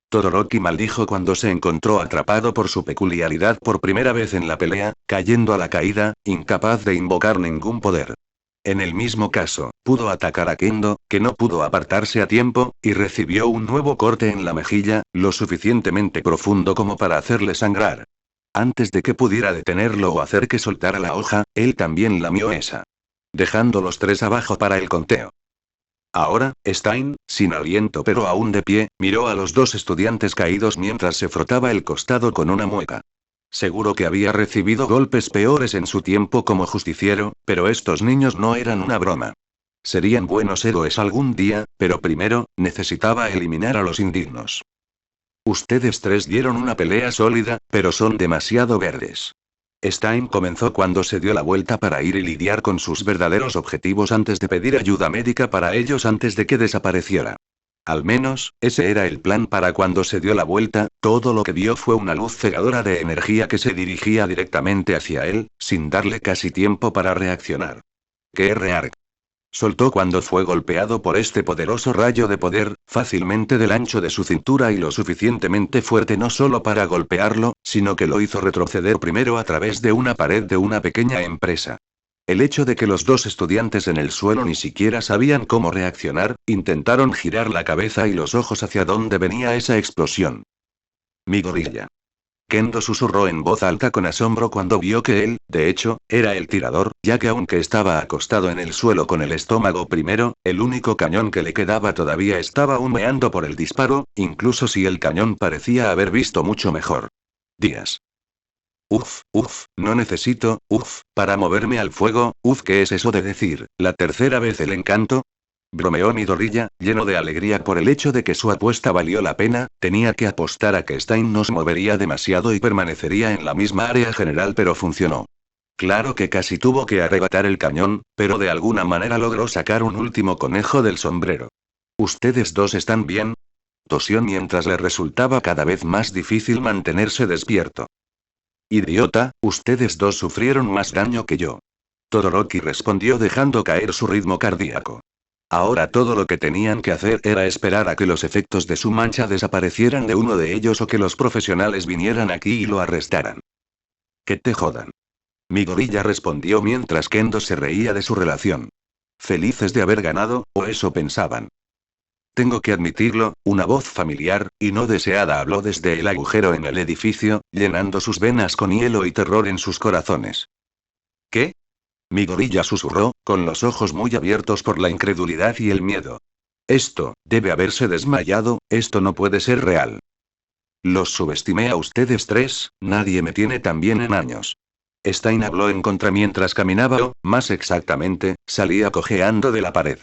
Todoroki maldijo cuando se encontró atrapado por su peculiaridad por primera vez en la pelea, cayendo a la caída, incapaz de invocar ningún poder. En el mismo caso, pudo atacar a Kendo, que no pudo apartarse a tiempo, y recibió un nuevo corte en la mejilla, lo suficientemente profundo como para hacerle sangrar. Antes de que pudiera detenerlo o hacer que soltara la hoja, él también lamió esa. Dejando los tres abajo para el conteo. Ahora, Stein, sin aliento pero aún de pie, miró a los dos estudiantes caídos mientras se frotaba el costado con una mueca. Seguro que había recibido golpes peores en su tiempo como justiciero, pero estos niños no eran una broma. Serían buenos héroes algún día, pero primero, necesitaba eliminar a los indignos. Ustedes tres dieron una pelea sólida, pero son demasiado verdes. Stein comenzó cuando se dio la vuelta para ir y lidiar con sus verdaderos objetivos antes de pedir ayuda médica para ellos antes de que desapareciera. Al menos, ese era el plan para cuando se dio la vuelta, todo lo que vio fue una luz cegadora de energía que se dirigía directamente hacia él, sin darle casi tiempo para reaccionar. Krark. Soltó cuando fue golpeado por este poderoso rayo de poder, fácilmente del ancho de su cintura y lo suficientemente fuerte no solo para golpearlo, sino que lo hizo retroceder primero a través de una pared de una pequeña empresa. El hecho de que los dos estudiantes en el suelo ni siquiera sabían cómo reaccionar, intentaron girar la cabeza y los ojos hacia donde venía esa explosión. Mi gorilla. Kendo susurró en voz alta con asombro cuando vio que él, de hecho, era el tirador, ya que aunque estaba acostado en el suelo con el estómago primero, el único cañón que le quedaba todavía estaba humeando por el disparo, incluso si el cañón parecía haber visto mucho mejor. Días. No necesito, para moverme al fuego, ¿qué es eso de decir, la tercera vez el encanto? Bromeó Midoriya, lleno de alegría por el hecho de que su apuesta valió la pena. Tenía que apostar a que Stein no se movería demasiado y permanecería en la misma área general, pero funcionó. Claro que casi tuvo que arrebatar el cañón, pero de alguna manera logró sacar un último conejo del sombrero. ¿Ustedes dos están bien? Tosió mientras le resultaba cada vez más difícil mantenerse despierto. Idiota, ustedes dos sufrieron más daño que yo. Todoroki respondió dejando caer su ritmo cardíaco. Ahora todo lo que tenían que hacer era esperar a que los efectos de su mancha desaparecieran de uno de ellos o que los profesionales vinieran aquí y lo arrestaran. Que te jodan. Mi gorilla respondió mientras Kendo se reía de su relación. Felices de haber ganado, o eso pensaban. Tengo que admitirlo, una voz familiar, y no deseada habló desde el agujero en el edificio, llenando sus venas con hielo y terror en sus corazones. ¿Qué? Mi gorilla susurró, con los ojos muy abiertos por la incredulidad y el miedo. Esto, debe haberse desmayado, esto no puede ser real. Los subestimé a ustedes tres, nadie me tiene tan bien en años. Stein habló en contra mientras caminaba o, más exactamente, salía cojeando de la pared.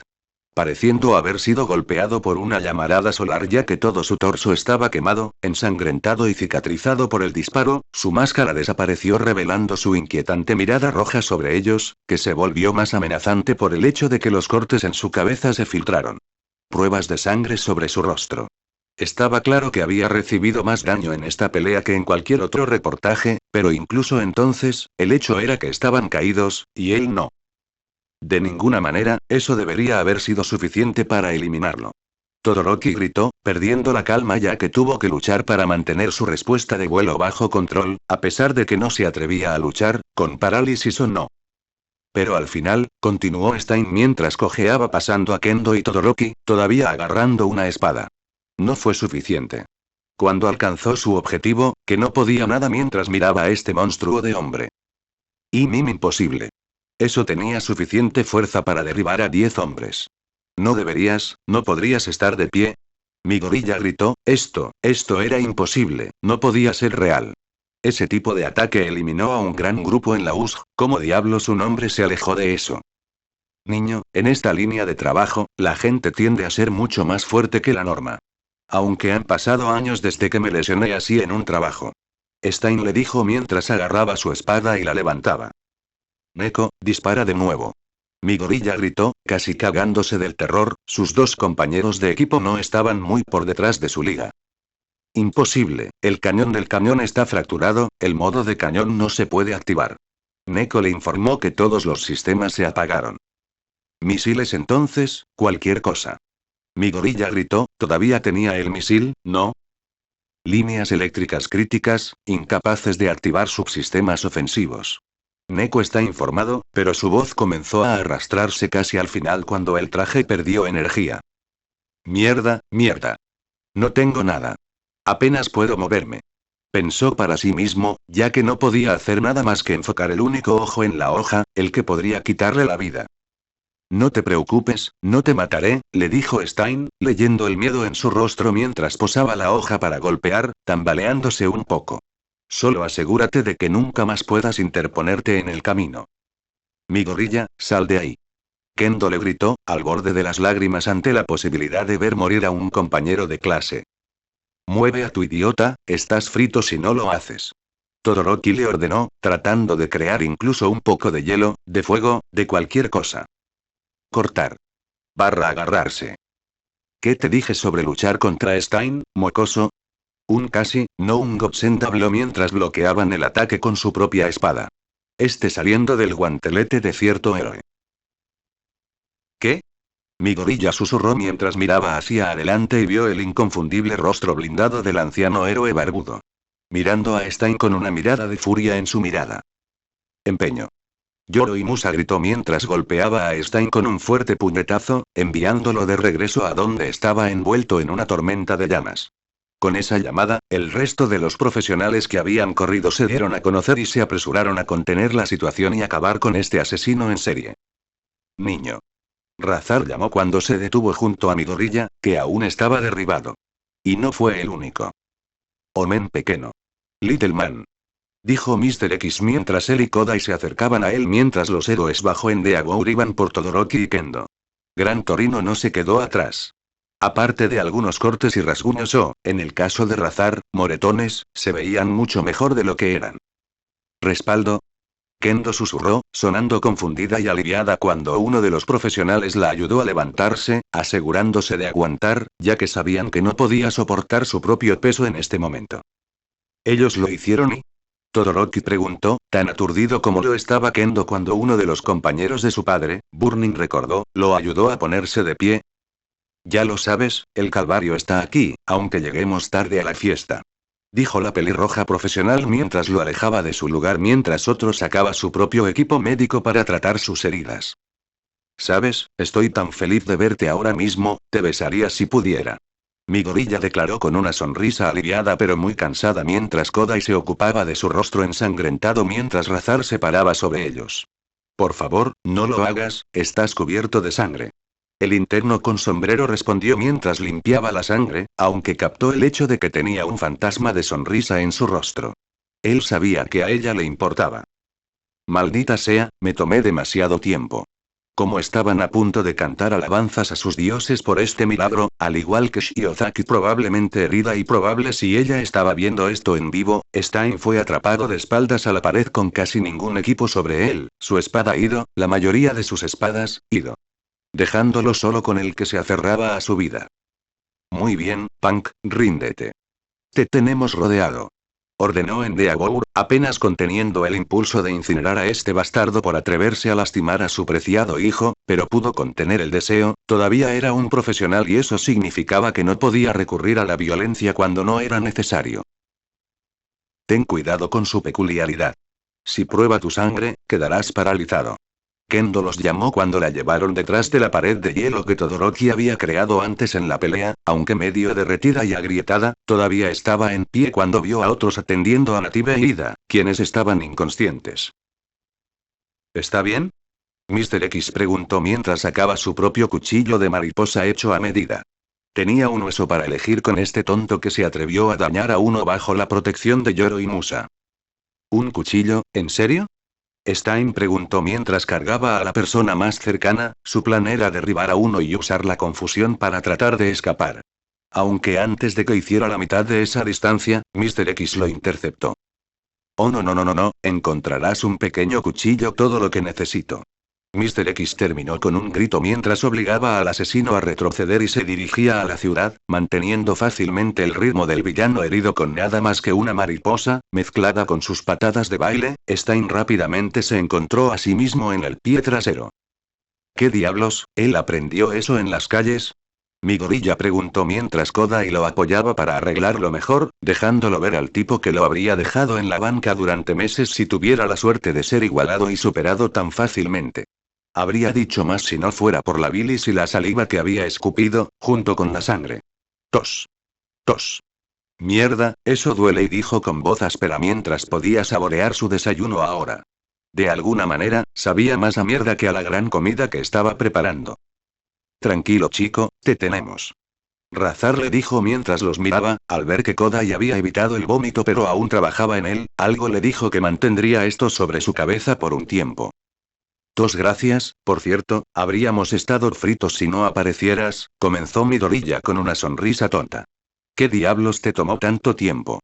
Pareciendo haber sido golpeado por una llamarada solar ya que todo su torso estaba quemado, ensangrentado y cicatrizado por el disparo, su máscara desapareció revelando su inquietante mirada roja sobre ellos, que se volvió más amenazante por el hecho de que los cortes en su cabeza se filtraron. Pruebas de sangre sobre su rostro. Estaba claro que había recibido más daño en esta pelea que en cualquier otro reportaje, pero incluso entonces, el hecho era que estaban caídos, y él no. De ninguna manera, eso debería haber sido suficiente para eliminarlo. Todoroki gritó, perdiendo la calma ya que tuvo que luchar para mantener su respuesta de vuelo bajo control, a pesar de que no se atrevía a luchar, con parálisis o no. Pero al final, continuó Stein mientras cojeaba pasando a Kendo y Todoroki, todavía agarrando una espada. No fue suficiente. Cuando alcanzó su objetivo, que no podía nada mientras miraba a este monstruo de hombre. Imposible. Eso tenía suficiente fuerza para derribar a 10 hombres. No deberías, no podrías estar de pie. Mi gorilla gritó, esto era imposible, no podía ser real. Ese tipo de ataque eliminó a un gran grupo en la USG, ¿cómo diablos un hombre se alejó de eso? Niño, en esta línea de trabajo, la gente tiende a ser mucho más fuerte que la norma. Aunque han pasado años desde que me lesioné así en un trabajo. Stein le dijo mientras agarraba su espada y la levantaba. Neko, dispara de nuevo. Mi gorilla gritó, casi cagándose del terror, sus dos compañeros de equipo no estaban muy por detrás de su liga. Imposible, el cañón del camión está fracturado, el modo de cañón no se puede activar. Neko le informó que todos los sistemas se apagaron. Misiles entonces, cualquier cosa. Mi gorilla gritó, ¿todavía tenía el misil, no? Líneas eléctricas críticas, incapaces de activar subsistemas ofensivos. Neko está informado, pero su voz comenzó a arrastrarse casi al final cuando el traje perdió energía. Mierda. No tengo nada. Apenas puedo moverme. Pensó para sí mismo, ya que no podía hacer nada más que enfocar el único ojo en la hoja, el que podría quitarle la vida. No te preocupes, no te mataré, le dijo Stein, leyendo el miedo en su rostro mientras posaba la hoja para golpear, tambaleándose un poco. Solo asegúrate de que nunca más puedas interponerte en el camino. Mi gorilla, sal de ahí. Kendo le gritó, al borde de las lágrimas ante la posibilidad de ver morir a un compañero de clase. Mueve a tu idiota, estás frito si no lo haces. Todoroki le ordenó, tratando de crear incluso un poco de hielo, de fuego, de cualquier cosa. Cortar. Agarrarse. ¿Qué te dije sobre luchar contra Stein, mocoso? Un casi, no un Godsend habló mientras bloqueaban el ataque con su propia espada. Saliendo del guantelete de cierto héroe. ¿Qué? Mi gorilla susurró mientras miraba hacia adelante y vio el inconfundible rostro blindado del anciano héroe barbudo. Mirando a Stein con una mirada de furia en su mirada. Empeño. Yoro y Musa gritó mientras golpeaba a Stein con un fuerte puñetazo, enviándolo de regreso a donde estaba envuelto en una tormenta de llamas. Con esa llamada, el resto de los profesionales que habían corrido se dieron a conocer y se apresuraron a contener la situación y acabar con este asesino en serie. Niño. Razar llamó cuando se detuvo junto a Midoriya, que aún estaba derribado. Y no fue el único. Omen pequeño. Little Man. Dijo Mr. X mientras él y Kodai se acercaban a él mientras los héroes bajo en Deagour iban por Todoroki y Kendo. Gran Torino no se quedó atrás. Aparte de algunos cortes y rasguños en el caso de Razar, moretones, se veían mucho mejor de lo que eran. ¿Respaldo? Kendo susurró, sonando confundida y aliviada cuando uno de los profesionales la ayudó a levantarse, asegurándose de aguantar, ya que sabían que no podía soportar su propio peso en este momento. ¿Ellos lo hicieron y? Todoroki preguntó, tan aturdido como lo estaba Kendo cuando uno de los compañeros de su padre, Burning recordó, lo ayudó a ponerse de pie. Ya lo sabes, el calvario está aquí, aunque lleguemos tarde a la fiesta. Dijo la pelirroja profesional mientras lo alejaba de su lugar mientras otro sacaba su propio equipo médico para tratar sus heridas. ¿Sabes? Estoy tan feliz de verte ahora mismo, te besaría si pudiera. Midoriya declaró con una sonrisa aliviada pero muy cansada mientras Kodai se ocupaba de su rostro ensangrentado mientras Razar se paraba sobre ellos. Por favor, no lo hagas, estás cubierto de sangre. El interno con sombrero respondió mientras limpiaba la sangre, aunque captó el hecho de que tenía un fantasma de sonrisa en su rostro. Él sabía que a ella le importaba. Maldita sea, me tomé demasiado tiempo. Como estaban a punto de cantar alabanzas a sus dioses por este milagro, al igual que Shiozaki probablemente herida y probable si ella estaba viendo esto en vivo, Stein fue atrapado de espaldas a la pared con casi ningún equipo sobre él, su espada ido, la mayoría de sus espadas, ido. Dejándolo solo con el que se aferraba a su vida. Muy bien, Punk, ríndete. Te tenemos rodeado. Ordenó en Deagour, apenas conteniendo el impulso de incinerar a este bastardo por atreverse a lastimar a su preciado hijo, pero pudo contener el deseo, todavía era un profesional y eso significaba que no podía recurrir a la violencia cuando no era necesario. Ten cuidado con su peculiaridad. Si prueba tu sangre, quedarás paralizado. Kendo los llamó cuando la llevaron detrás de la pared de hielo que Todoroki había creado antes en la pelea, aunque medio derretida y agrietada, todavía estaba en pie cuando vio a otros atendiendo a Native e Ida, quienes estaban inconscientes. ¿Está bien? Mr. X preguntó mientras sacaba su propio cuchillo de mariposa hecho a medida. Tenía un hueso para elegir con este tonto que se atrevió a dañar a uno bajo la protección de Yoro y Musa. ¿Un cuchillo, en serio? Stein preguntó mientras cargaba a la persona más cercana, su plan era derribar a uno y usar la confusión para tratar de escapar. Aunque antes de que hiciera la mitad de esa distancia, Mr. X lo interceptó. Oh no, encontrarás un pequeño cuchillo todo lo que necesito. Mr. X terminó con un grito mientras obligaba al asesino a retroceder y se dirigía a la ciudad, manteniendo fácilmente el ritmo del villano herido con nada más que una mariposa, mezclada con sus patadas de baile. Stein rápidamente se encontró a sí mismo en el pie trasero. ¿Qué diablos, él aprendió eso en las calles? Midoriya preguntó mientras Kodai lo apoyaba para arreglarlo mejor, dejándolo ver al tipo que lo habría dejado en la banca durante meses si tuviera la suerte de ser igualado y superado tan fácilmente. Habría dicho más si no fuera por la bilis y la saliva que había escupido, junto con la sangre. Tos. Tos. Mierda, eso duele, y dijo con voz áspera mientras podía saborear su desayuno ahora. De alguna manera, sabía más a mierda que a la gran comida que estaba preparando. Tranquilo chico, te tenemos. Razar le dijo mientras los miraba, al ver que Kodai había evitado el vómito pero aún trabajaba en él, algo le dijo que mantendría esto sobre su cabeza por un tiempo. Dos gracias, por cierto, habríamos estado fritos si no aparecieras, comenzó Midoriya con una sonrisa tonta. ¿Qué diablos te tomó tanto tiempo?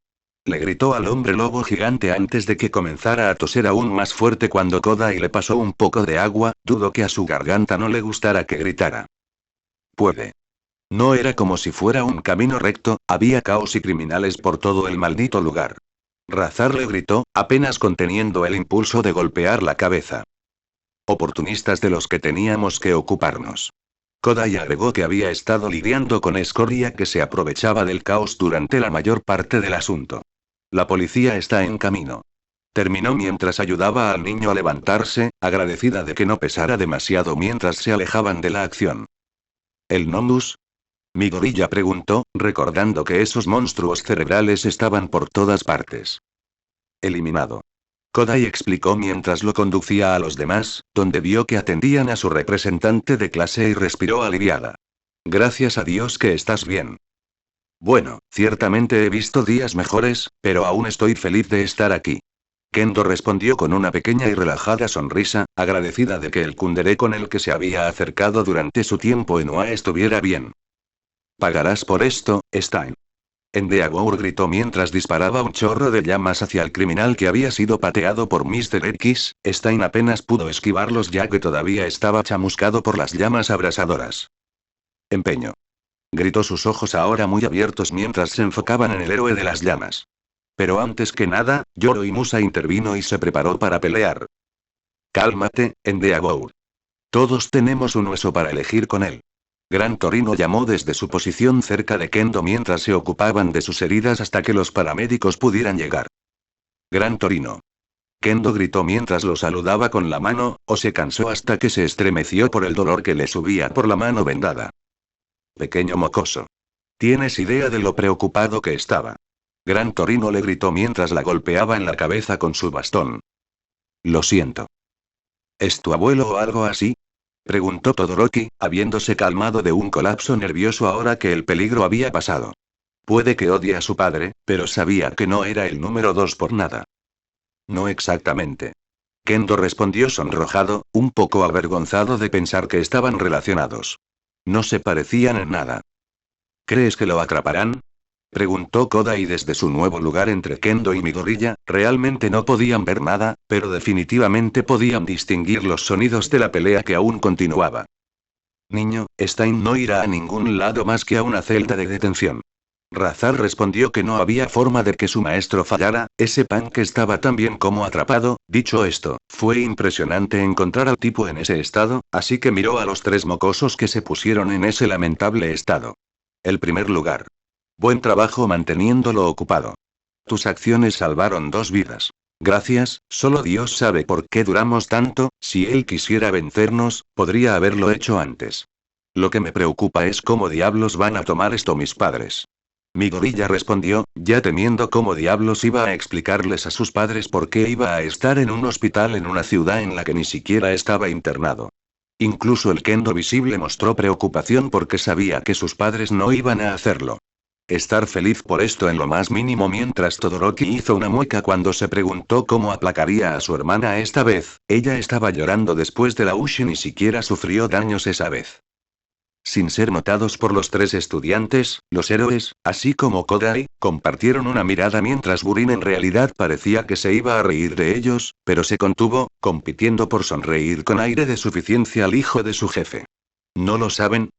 Le gritó al hombre lobo gigante antes de que comenzara a toser aún más fuerte cuando Kodai le pasó un poco de agua, dudo que a su garganta no le gustara que gritara. Puede. No era como si fuera un camino recto, había caos y criminales por todo el maldito lugar. Razar le gritó, apenas conteniendo el impulso de golpear la cabeza. Oportunistas de los que teníamos que ocuparnos. Kodai agregó que había estado lidiando con escoria que se aprovechaba del caos durante la mayor parte del asunto. La policía está en camino. Terminó mientras ayudaba al niño a levantarse, agradecida de que no pesara demasiado mientras se alejaban de la acción. ¿El Nomus? Mi gorilla preguntó, recordando que esos monstruos cerebrales estaban por todas partes. Eliminado. Kodai explicó mientras lo conducía a los demás, donde vio que atendían a su representante de clase y respiró aliviada. Gracias a Dios que estás bien. Bueno, ciertamente he visto días mejores, pero aún estoy feliz de estar aquí. Kendo respondió con una pequeña y relajada sonrisa, agradecida de que el Kundere con el que se había acercado durante su tiempo en UA estuviera bien. Pagarás por esto, Stein. Endeavour gritó mientras disparaba un chorro de llamas hacia el criminal que había sido pateado por Mr. X. Stein apenas pudo esquivarlos ya que todavía estaba chamuscado por las llamas abrasadoras. Empeño. Gritó, sus ojos ahora muy abiertos mientras se enfocaban en el héroe de las llamas. Pero antes que nada, Yoroimusa intervino y se preparó para pelear. Cálmate, Endeavour. Todos tenemos un hueso para elegir con él. Gran Torino llamó desde su posición cerca de Kendo mientras se ocupaban de sus heridas hasta que los paramédicos pudieran llegar. Gran Torino. Kendo gritó mientras lo saludaba con la mano, o se cansó hasta que se estremeció por el dolor que le subía por la mano vendada. Pequeño mocoso. ¿Tienes idea de lo preocupado que estaba? Gran Torino le gritó mientras la golpeaba en la cabeza con su bastón. Lo siento. ¿Es tu abuelo o algo así? Preguntó Todoroki, habiéndose calmado de un colapso nervioso ahora que el peligro había pasado. Puede que odie a su padre, pero sabía que no era el número 2 por nada. No exactamente. Kendo respondió sonrojado, un poco avergonzado de pensar que estaban relacionados. No se parecían en nada. ¿Crees que lo atraparán? Preguntó Kodai desde su nuevo lugar entre Kendo y mi gorilla. Realmente no podían ver nada, pero definitivamente podían distinguir los sonidos de la pelea que aún continuaba. Niño, Stein no irá a ningún lado más que a una celda de detención. Razar respondió que no había forma de que su maestro fallara, ese punk estaba tan bien como atrapado. Dicho esto, fue impresionante encontrar al tipo en ese estado, así que miró a los tres mocosos que se pusieron en ese lamentable estado. El primer lugar. Buen trabajo manteniéndolo ocupado. Tus acciones salvaron 2 vidas. Gracias, solo Dios sabe por qué duramos tanto. Si él quisiera vencernos, podría haberlo hecho antes. Lo que me preocupa es cómo diablos van a tomar esto mis padres. Mi gorilla respondió, ya temiendo cómo diablos iba a explicarles a sus padres por qué iba a estar en un hospital en una ciudad en la que ni siquiera estaba internado. Incluso el Kendo visible mostró preocupación porque sabía que sus padres no iban a hacerlo. Estar feliz por esto en lo más mínimo mientras Todoroki hizo una mueca cuando se preguntó cómo aplacaría a su hermana esta vez. Ella estaba llorando después de la Ushi y ni siquiera sufrió daños esa vez. Sin ser notados por los 3 estudiantes, los héroes, así como Kodai, compartieron una mirada mientras Burin en realidad parecía que se iba a reír de ellos, pero se contuvo, compitiendo por sonreír con aire de suficiencia al hijo de su jefe. ¿No lo saben?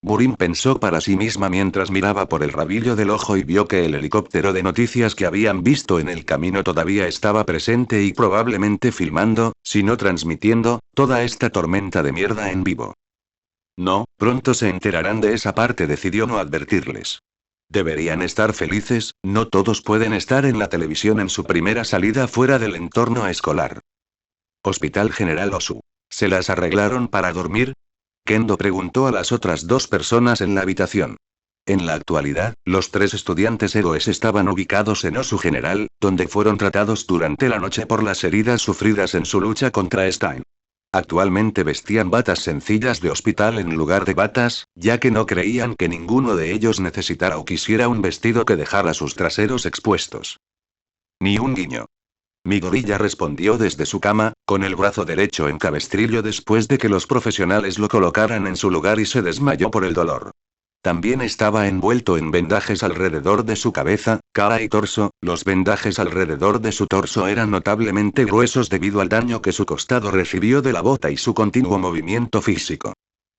Burin pensó para sí misma mientras miraba por el rabillo del ojo y vio que el helicóptero de noticias que habían visto en el camino todavía estaba presente y probablemente filmando, si no transmitiendo, toda esta tormenta de mierda en vivo. No, pronto se enterarán de esa parte, decidió no advertirles. Deberían estar felices, no todos pueden estar en la televisión en su primera salida fuera del entorno escolar. Hospital General Osu. ¿Se las arreglaron para dormir? Kendo preguntó a las otras 2 personas en la habitación. En la actualidad, los 3 estudiantes héroes estaban ubicados en Osu General, donde fueron tratados durante la noche por las heridas sufridas en su lucha contra Stein. Actualmente vestían batas sencillas de hospital en lugar de batas, ya que no creían que ninguno de ellos necesitara o quisiera un vestido que dejara sus traseros expuestos. Ni un guiño. Mi gorilla respondió desde su cama, con el brazo derecho en cabestrillo después de que los profesionales lo colocaran en su lugar y se desmayó por el dolor. También estaba envuelto en vendajes alrededor de su cabeza, cara y torso. Los vendajes alrededor de su torso eran notablemente gruesos debido al daño que su costado recibió de la bota y su continuo movimiento físico.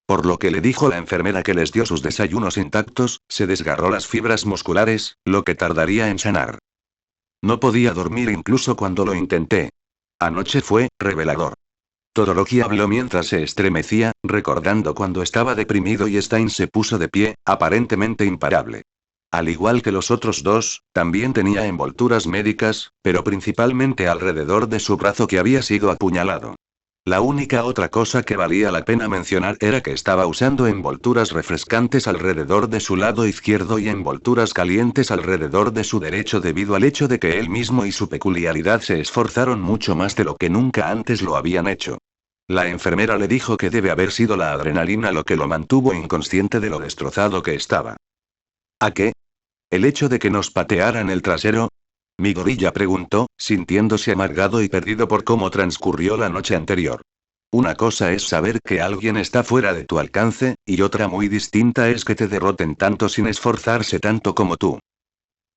Por lo que le dijo la enfermera que les dio sus desayunos intactos, se desgarró las fibras musculares, lo que tardaría en sanar. No podía dormir incluso cuando lo intenté. Anoche fue revelador. Todoroki habló mientras se estremecía, recordando cuando estaba deprimido y Stein se puso de pie, aparentemente imparable. Al igual que los otros dos, también tenía envolturas médicas, pero principalmente alrededor de su brazo que había sido apuñalado. La única otra cosa que valía la pena mencionar era que estaba usando envolturas refrescantes alrededor de su lado izquierdo y envolturas calientes alrededor de su derecho debido al hecho de que él mismo y su peculiaridad se esforzaron mucho más de lo que nunca antes lo habían hecho. La enfermera le dijo que debe haber sido la adrenalina lo que lo mantuvo inconsciente de lo destrozado que estaba. ¿A qué? ¿El hecho de que nos patearan el trasero? Mi gorilla preguntó, sintiéndose amargado y perdido por cómo transcurrió la noche anterior. Una cosa es saber que alguien está fuera de tu alcance, y otra muy distinta es que te derroten tanto sin esforzarse tanto como tú.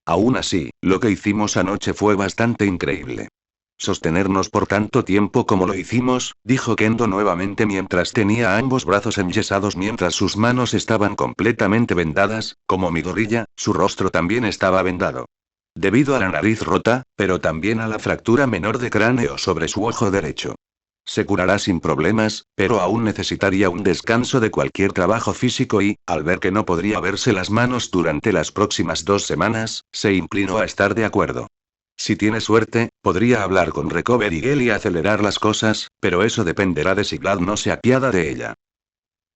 Aún así, lo que hicimos anoche fue bastante increíble. Sostenernos por tanto tiempo como lo hicimos, dijo Kendo nuevamente mientras tenía ambos brazos enyesados mientras sus manos estaban completamente vendadas, como mi gorilla, su rostro también estaba vendado. Debido a la nariz rota, pero también a la fractura menor de cráneo sobre su ojo derecho. Se curará sin problemas, pero aún necesitaría un descanso de cualquier trabajo físico y, al ver que no podría verse las manos durante las próximas 2 semanas, se inclinó a estar de acuerdo. Si tiene suerte, podría hablar con Recovery Girl y acelerar las cosas, pero eso dependerá de si Glad no se apiada de ella.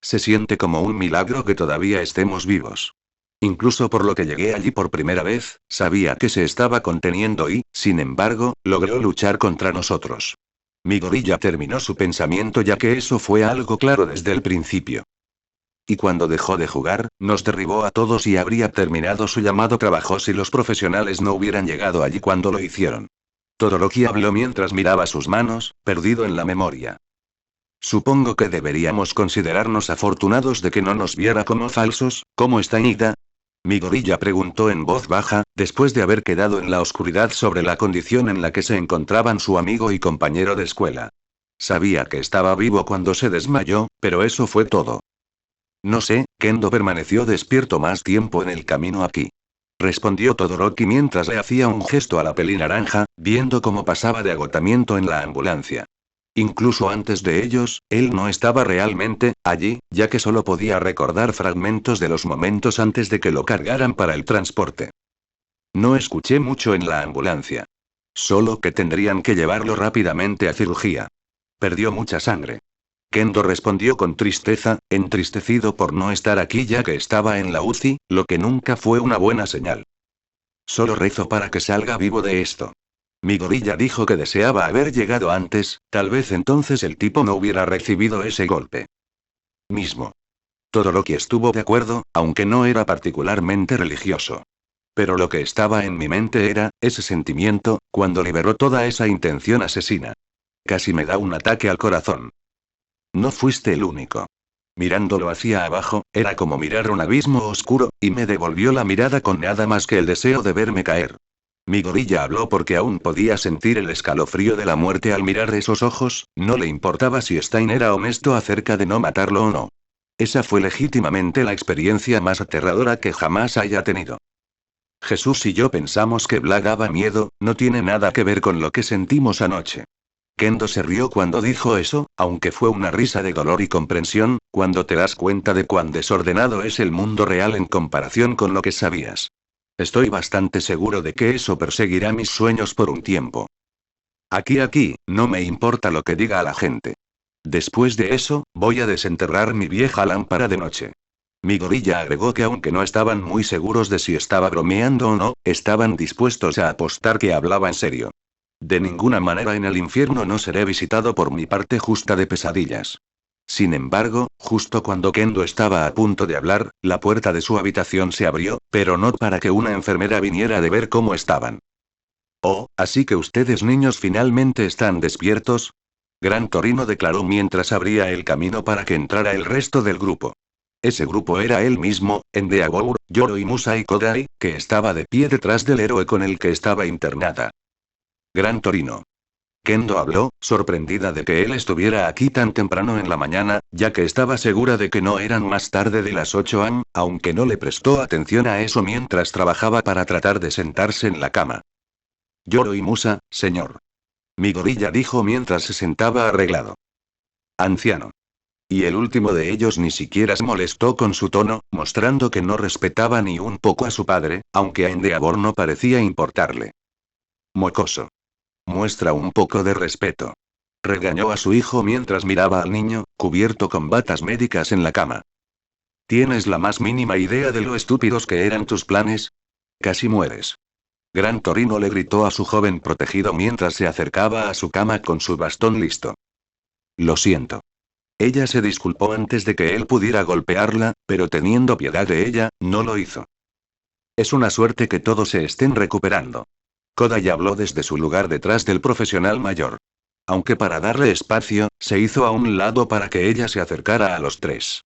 Se siente como un milagro que todavía estemos vivos. Incluso por lo que llegué allí por primera vez, sabía que se estaba conteniendo y, sin embargo, logró luchar contra nosotros. Mi gorilla terminó su pensamiento ya que eso fue algo claro desde el principio. Y cuando dejó de jugar, nos derribó a todos y habría terminado su llamado trabajo si los profesionales no hubieran llegado allí cuando lo hicieron. Todoroki habló mientras miraba sus manos, perdido en la memoria. Supongo que deberíamos considerarnos afortunados de que no nos viera como falsos. ¿Cómo está Nida? Mi gorilla preguntó en voz baja, después de haber quedado en la oscuridad sobre la condición en la que se encontraban su amigo y compañero de escuela. Sabía que estaba vivo cuando se desmayó, pero eso fue todo. No sé, Kendo permaneció despierto más tiempo en el camino aquí. Respondió Todoroki mientras le hacía un gesto a la pelinaranja, viendo cómo pasaba de agotamiento en la ambulancia. Incluso antes de ellos, él no estaba realmente allí, ya que solo podía recordar fragmentos de los momentos antes de que lo cargaran para el transporte. No escuché mucho en la ambulancia. Solo que tendrían que llevarlo rápidamente a cirugía. Perdió mucha sangre. Kendo respondió con tristeza, entristecido por no estar aquí ya que estaba en la UCI, lo que nunca fue una buena señal. Solo rezo para que salga vivo de esto. Mi gorilla dijo que deseaba haber llegado antes, tal vez entonces el tipo no hubiera recibido ese golpe. Mismo. Todoroki estuvo de acuerdo, aunque no era particularmente religioso. Pero lo que estaba en mi mente era, ese sentimiento, cuando liberó toda esa intención asesina. Casi me da un ataque al corazón. No fuiste el único. Mirándolo hacia abajo, era como mirar un abismo oscuro, y me devolvió la mirada con nada más que el deseo de verme caer. Mi gorilla habló porque aún podía sentir el escalofrío de la muerte al mirar esos ojos, no le importaba si Stein era honesto acerca de no matarlo o no. Esa fue legítimamente la experiencia más aterradora que jamás haya tenido. Jesús y yo pensamos que Bla daba miedo, no tiene nada que ver con lo que sentimos anoche. Kendo se rió cuando dijo eso, aunque fue una risa de dolor y comprensión, cuando te das cuenta de cuán desordenado es el mundo real en comparación con lo que sabías. Estoy bastante seguro de que eso perseguirá mis sueños por un tiempo. Aquí, no me importa lo que diga la gente. Después de eso, voy a desenterrar mi vieja lámpara de noche. Mi gorilla agregó que aunque no estaban muy seguros de si estaba bromeando o no, estaban dispuestos a apostar que hablaba en serio. De ninguna manera en el infierno no seré visitado por mi parte justa de pesadillas. Sin embargo, justo cuando Kendo estaba a punto de hablar, la puerta de su habitación se abrió, pero no para que una enfermera viniera de ver cómo estaban. Oh, así que ustedes niños finalmente están despiertos. Gran Torino declaró mientras abría el camino para que entrara el resto del grupo. Ese grupo era él mismo, Endeavor, Yoro y Musa y Kodai, que estaba de pie detrás del héroe con el que estaba internada. Gran Torino. Kendo habló, sorprendida de que él estuviera aquí tan temprano en la mañana, ya que estaba segura de que no eran más tarde de las 8 am, aunque no le prestó atención a eso mientras trabajaba para tratar de sentarse en la cama. Yoro y Musa, señor. Mi gorilla dijo mientras se sentaba arreglado. Anciano. Y el último de ellos ni siquiera se molestó con su tono, mostrando que no respetaba ni un poco a su padre, aunque a Endeavor no parecía importarle. Mocoso. Muestra un poco de respeto. Regañó a su hijo mientras miraba al niño, cubierto con batas médicas en la cama. ¿Tienes la más mínima idea de lo estúpidos que eran tus planes? Casi mueres. Gran Torino le gritó a su joven protegido mientras se acercaba a su cama con su bastón listo. Lo siento. Ella se disculpó antes de que él pudiera golpearla, pero teniendo piedad de ella, no lo hizo. Es una suerte que todos se estén recuperando. Kodai habló desde su lugar detrás del profesional mayor. Aunque para darle espacio, se hizo a un lado para que ella se acercara a los tres.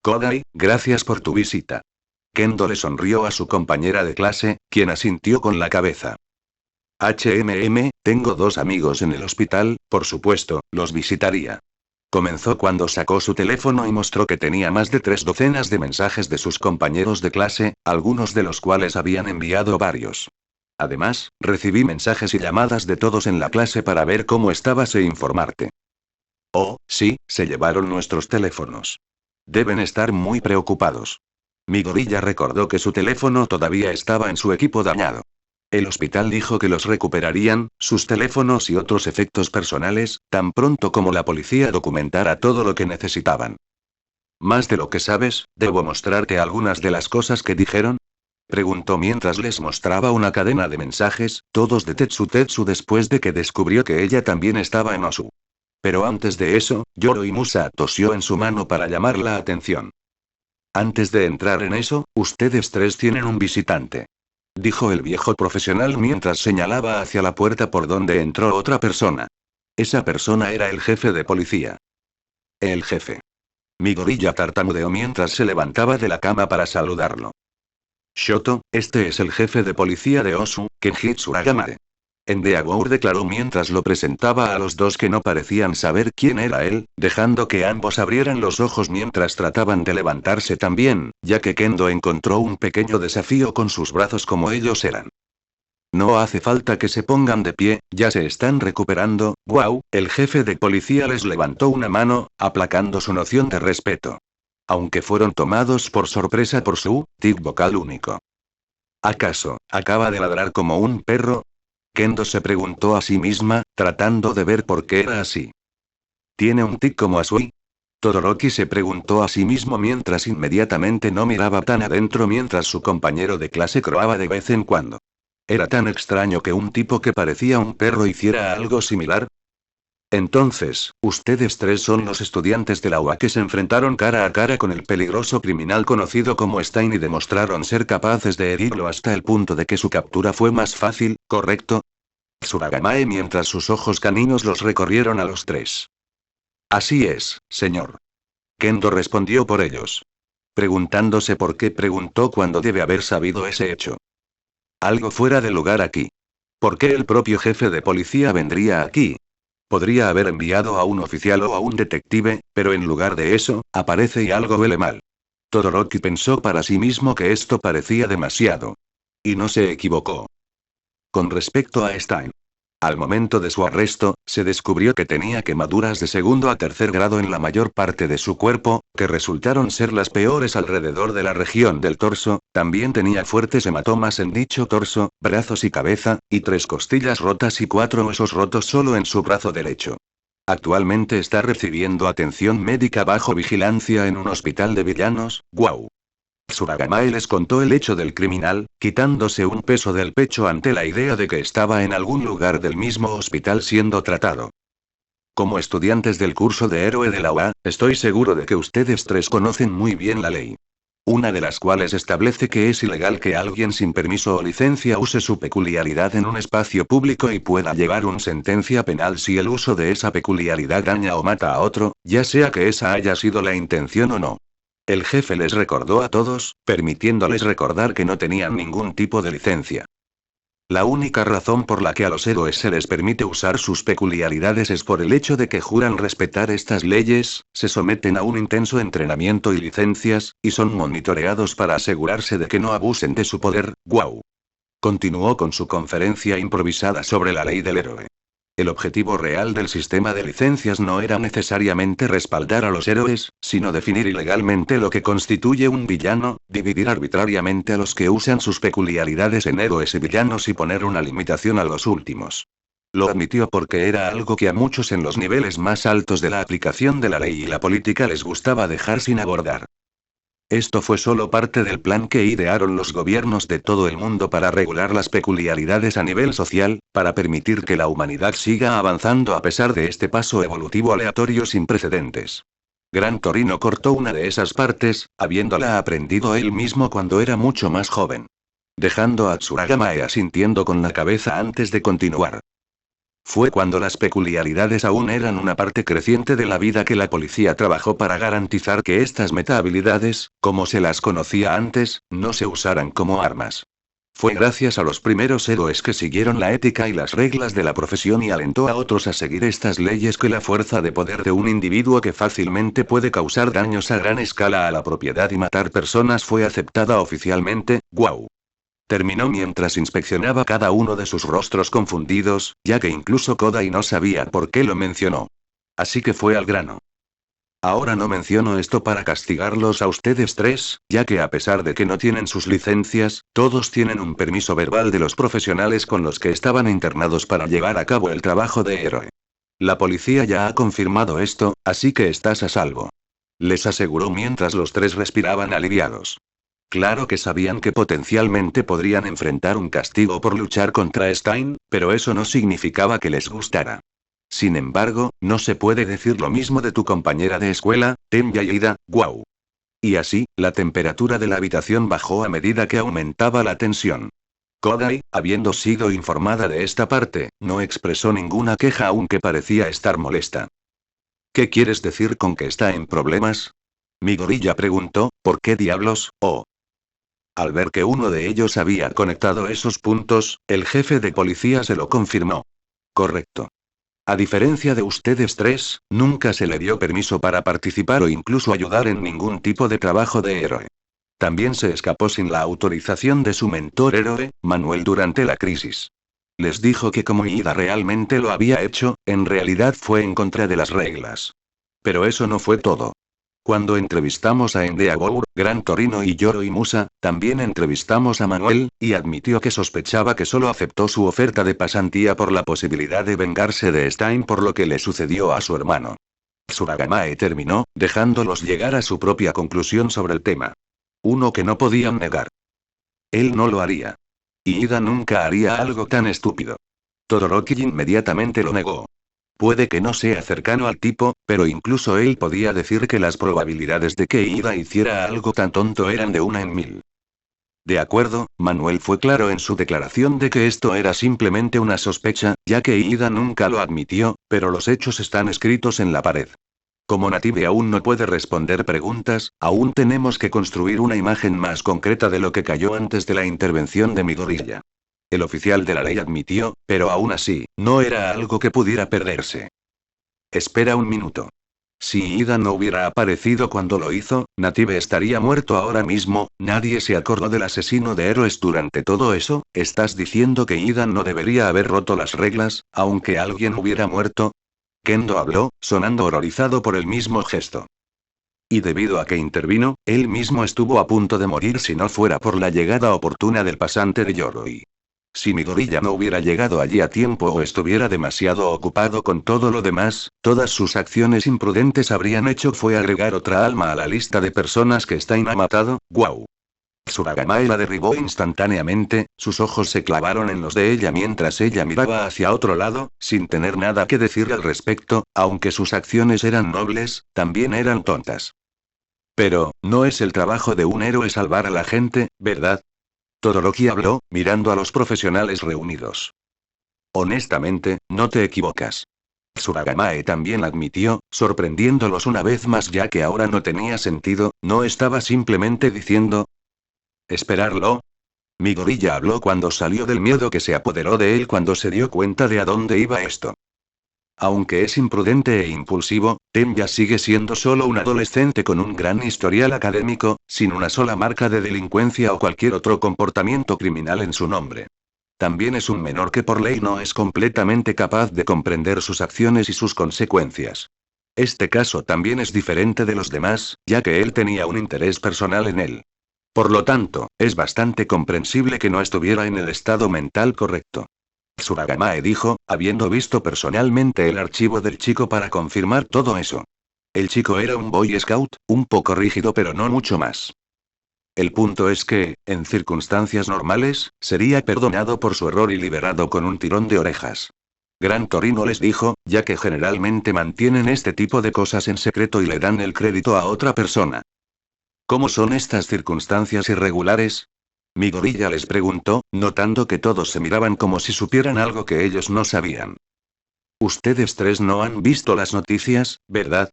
Kodai, gracias por tu visita. Kendo le sonrió a su compañera de clase, quien asintió con la cabeza. Tengo 2 amigos en el hospital, por supuesto, los visitaría. Comenzó cuando sacó su teléfono y mostró que tenía más de 3 docenas de mensajes de sus compañeros de clase, algunos de los cuales habían enviado varios. Además, recibí mensajes y llamadas de todos en la clase para ver cómo estabas e informarte. Oh, sí, se llevaron nuestros teléfonos. Deben estar muy preocupados. Mi gorilla recordó que su teléfono todavía estaba en su equipo dañado. El hospital dijo que los recuperarían, sus teléfonos y otros efectos personales, tan pronto como la policía documentara todo lo que necesitaban. ¿Más de lo que sabes, debo mostrarte algunas de las cosas que dijeron? Preguntó mientras les mostraba una cadena de mensajes, todos de Tetsu después de que descubrió que ella también estaba en Osu. Pero antes de eso, Yoro y Musa tosió en su mano para llamar la atención. Antes de entrar en eso, ustedes 3 tienen un visitante. Dijo el viejo profesional mientras señalaba hacia la puerta por donde entró otra persona. Esa persona era el jefe de policía. El jefe. Mi gorilla tartamudeó mientras se levantaba de la cama para saludarlo. Shoto, este es el jefe de policía de Osu, Kenjitsu Agamare. Endeavor declaró mientras lo presentaba a los 2 que no parecían saber quién era él, dejando que ambos abrieran los ojos mientras trataban de levantarse también, ya que Kendo encontró un pequeño desafío con sus brazos como ellos eran. No hace falta que se pongan de pie, ya se están recuperando. Wow, el jefe de policía les levantó una mano, aplacando su noción de respeto. Aunque fueron tomados por sorpresa por su tic vocal único. ¿Acaso acaba de ladrar como un perro? Kendo se preguntó a sí misma, tratando de ver por qué era así. ¿Tiene un tic como Asui? Todoroki se preguntó a sí mismo mientras inmediatamente no miraba tan adentro mientras su compañero de clase croaba de vez en cuando. ¿Era tan extraño que un tipo que parecía un perro hiciera algo similar? Entonces, ustedes 3 son los estudiantes de la UA que se enfrentaron cara a cara con el peligroso criminal conocido como Stein y demostraron ser capaces de herirlo hasta el punto de que su captura fue más fácil, ¿correcto? Tsuragamae mientras sus ojos caninos los recorrieron a los 3. Así es, señor. Kendo respondió por ellos. Preguntándose por qué preguntó cuando debe haber sabido ese hecho. Algo fuera de lugar aquí. ¿Por qué el propio jefe de policía vendría aquí? Podría haber enviado a un oficial o a un detective, pero en lugar de eso, aparece y algo huele mal. Todoroki pensó para sí mismo que esto parecía demasiado. Y no se equivocó. Con respecto a Stein. Al momento de su arresto, se descubrió que tenía quemaduras de 2º a 3er grado en la mayor parte de su cuerpo, que resultaron ser las peores alrededor de la región del torso. También tenía fuertes hematomas en dicho torso, brazos y cabeza, y 3 costillas rotas y 4 huesos rotos solo en su brazo derecho. Actualmente está recibiendo atención médica bajo vigilancia en un hospital de villanos. ¡Guau! Tsuragamae les contó el hecho del criminal, quitándose un peso del pecho ante la idea de que estaba en algún lugar del mismo hospital siendo tratado. Como estudiantes del curso de héroe de la UA, estoy seguro de que ustedes 3 conocen muy bien la ley. Una de las cuales establece que es ilegal que alguien sin permiso o licencia use su peculiaridad en un espacio público y pueda llevar una sentencia penal si el uso de esa peculiaridad daña o mata a otro, ya sea que esa haya sido la intención o no. El jefe les recordó a todos, permitiéndoles recordar que no tenían ningún tipo de licencia. La única razón por la que a los héroes se les permite usar sus peculiaridades es por el hecho de que juran respetar estas leyes, se someten a un intenso entrenamiento y licencias, y son monitoreados para asegurarse de que no abusen de su poder. ¡Guau! Continuó con su conferencia improvisada sobre la ley del héroe. El objetivo real del sistema de licencias no era necesariamente respaldar a los héroes, sino definir ilegalmente lo que constituye un villano, dividir arbitrariamente a los que usan sus peculiaridades en héroes y villanos y poner una limitación a los últimos. Lo admitió porque era algo que a muchos en los niveles más altos de la aplicación de la ley y la política les gustaba dejar sin abordar. Esto fue solo parte del plan que idearon los gobiernos de todo el mundo para regular las peculiaridades a nivel social, para permitir que la humanidad siga avanzando a pesar de este paso evolutivo aleatorio sin precedentes. Gran Torino cortó una de esas partes, habiéndola aprendido él mismo cuando era mucho más joven. Dejando a Tsuragamae asintiendo con la cabeza antes de continuar. Fue cuando las peculiaridades aún eran una parte creciente de la vida que la policía trabajó para garantizar que estas metahabilidades, como se las conocía antes, no se usaran como armas. Fue gracias a los primeros héroes que siguieron la ética y las reglas de la profesión y alentó a otros a seguir estas leyes que la fuerza de poder de un individuo que fácilmente puede causar daños a gran escala a la propiedad y matar personas fue aceptada oficialmente. ¡Guau! Terminó mientras inspeccionaba cada uno de sus rostros confundidos, ya que incluso Kodai no sabía por qué lo mencionó. Así que fue al grano. Ahora no menciono esto para castigarlos a ustedes tres, ya que a pesar de que no tienen sus licencias, todos tienen un permiso verbal de los profesionales con los que estaban internados para llevar a cabo el trabajo de héroe. La policía ya ha confirmado esto, así que estás a salvo. Les aseguró mientras los tres respiraban aliviados. Claro que sabían que potencialmente podrían enfrentar un castigo por luchar contra Stein, pero eso no significaba que les gustara. Sin embargo, no se puede decir lo mismo de tu compañera de escuela, Tenya Ida, guau. Y así, la temperatura de la habitación bajó a medida que aumentaba la tensión. Kodai, habiendo sido informada de esta parte, no expresó ninguna queja aunque parecía estar molesta. ¿Qué quieres decir con que está en problemas? Mi gorilla preguntó, ¿por qué diablos? Oh. Al ver que uno de ellos había conectado esos puntos, el jefe de policía se lo confirmó. Correcto. A diferencia de ustedes tres, nunca se le dio permiso para participar o incluso ayudar en ningún tipo de trabajo de héroe. También se escapó sin la autorización de su mentor héroe, Manuel, durante la crisis. Les dijo que como Ida realmente lo había hecho, en realidad fue en contra de las reglas. Pero eso no fue todo. Cuando entrevistamos a Endeavor, Gran Torino y Yoro y Musa, también entrevistamos a Manuel, y admitió que sospechaba que solo aceptó su oferta de pasantía por la posibilidad de vengarse de Stein por lo que le sucedió a su hermano. Tsuragamae terminó, dejándolos llegar a su propia conclusión sobre el tema. Uno que no podían negar. Él no lo haría. Y Ida nunca haría algo tan estúpido. Todoroki inmediatamente lo negó. Puede que no sea cercano al tipo, pero incluso él podía decir que las probabilidades de que Ida hiciera algo tan tonto eran de 1 en 1000. De acuerdo, Manuel fue claro en su declaración de que esto era simplemente una sospecha, ya que Ida nunca lo admitió, pero los hechos están escritos en la pared. Como Native aún no puede responder preguntas, aún tenemos que construir una imagen más concreta de lo que cayó antes de la intervención de mi gorilla. El oficial de la ley admitió, pero aún así, no era algo que pudiera perderse. Espera un minuto. Si Ida no hubiera aparecido cuando lo hizo, Native estaría muerto ahora mismo. Nadie se acordó del asesino de héroes durante todo eso. ¿Estás diciendo que Ida no debería haber roto las reglas, aunque alguien hubiera muerto? Kendo habló, sonando horrorizado por el mismo gesto. Y debido a que intervino, él mismo estuvo a punto de morir si no fuera por la llegada oportuna del pasante de Yoroi. Si mi gorilla no hubiera llegado allí a tiempo o estuviera demasiado ocupado con todo lo demás, todas sus acciones imprudentes habrían hecho fue agregar otra alma a la lista de personas que Stein ha matado. ¡Guau! Tsuragamae la derribó instantáneamente, sus ojos se clavaron en los de ella mientras ella miraba hacia otro lado, sin tener nada que decir al respecto, aunque sus acciones eran nobles, también eran tontas. Pero, no es el trabajo de un héroe salvar a la gente, ¿verdad? Todoroki habló, mirando a los profesionales reunidos. Honestamente, no te equivocas. Tsuragamae también admitió, sorprendiéndolos una vez más ya que ahora no tenía sentido, no estaba simplemente diciendo... ¿Esperarlo? Mi gorilla habló cuando salió del miedo que se apoderó de él cuando se dio cuenta de a dónde iba esto. Aunque es imprudente e impulsivo, Tenya sigue siendo solo un adolescente con un gran historial académico, sin una sola marca de delincuencia o cualquier otro comportamiento criminal en su nombre. También es un menor que por ley no es completamente capaz de comprender sus acciones y sus consecuencias. Este caso también es diferente de los demás, ya que él tenía un interés personal en él. Por lo tanto, es bastante comprensible que no estuviera en el estado mental correcto. Tsuragamae dijo, habiendo visto personalmente el archivo del chico para confirmar todo eso. El chico era un Boy Scout, un poco rígido pero no mucho más. El punto es que, en circunstancias normales, sería perdonado por su error y liberado con un tirón de orejas. Gran Torino les dijo, ya que generalmente mantienen este tipo de cosas en secreto y le dan el crédito a otra persona. ¿Cómo son estas circunstancias irregulares? Midoriya les preguntó, notando que todos se miraban como si supieran algo que ellos no sabían. Ustedes tres no han visto las noticias, ¿verdad?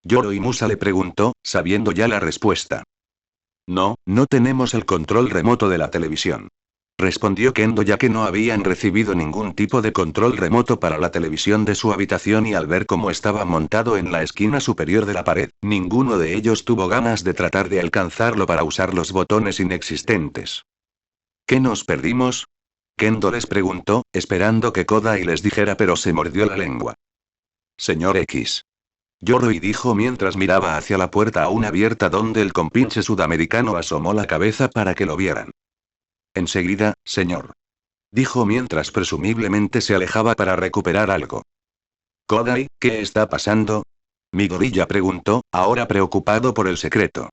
Yoro y Musa le preguntó, sabiendo ya la respuesta. No, no tenemos el control remoto de la televisión. Respondió Kendo, ya que no habían recibido ningún tipo de control remoto para la televisión de su habitación, y al ver cómo estaba montado en la esquina superior de la pared, ninguno de ellos tuvo ganas de tratar de alcanzarlo para usar los botones inexistentes. ¿Qué nos perdimos? Kendo les preguntó, esperando que Kodai les dijera, pero se mordió la lengua. Señor X. Yoroi dijo mientras miraba hacia la puerta aún abierta donde el compinche sudamericano asomó la cabeza para que lo vieran. Enseguida, señor. Dijo mientras presumiblemente se alejaba para recuperar algo. Kodai, ¿qué está pasando? Midoriya preguntó, ahora preocupado por el secreto.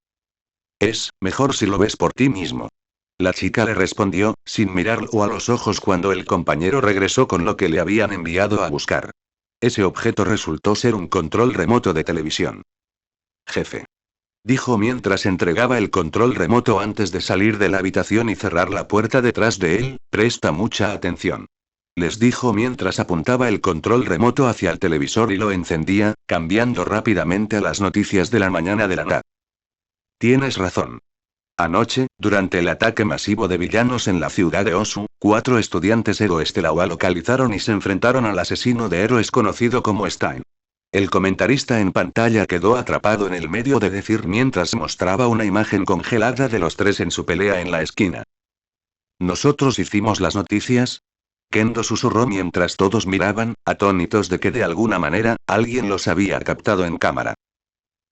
Es mejor si lo ves por ti mismo. La chica le respondió, sin mirarlo a los ojos cuando el compañero regresó con lo que le habían enviado a buscar. Ese objeto resultó ser un control remoto de televisión. Jefe. Dijo mientras entregaba el control remoto antes de salir de la habitación y cerrar la puerta detrás de él, presta mucha atención. Les dijo mientras apuntaba el control remoto hacia el televisor y lo encendía, cambiando rápidamente a las noticias de la mañana de la NAT. Tienes razón. Anoche, durante el ataque masivo de villanos en la ciudad de Osu, 4 estudiantes héroes de la UA localizaron y se enfrentaron al asesino de héroes conocido como Stein. El comentarista en pantalla quedó atrapado en el medio de decir mientras mostraba una imagen congelada de los tres en su pelea en la esquina. ¿Nosotros hicimos las noticias? Kendo susurró mientras todos miraban, atónitos de que de alguna manera, alguien los había captado en cámara.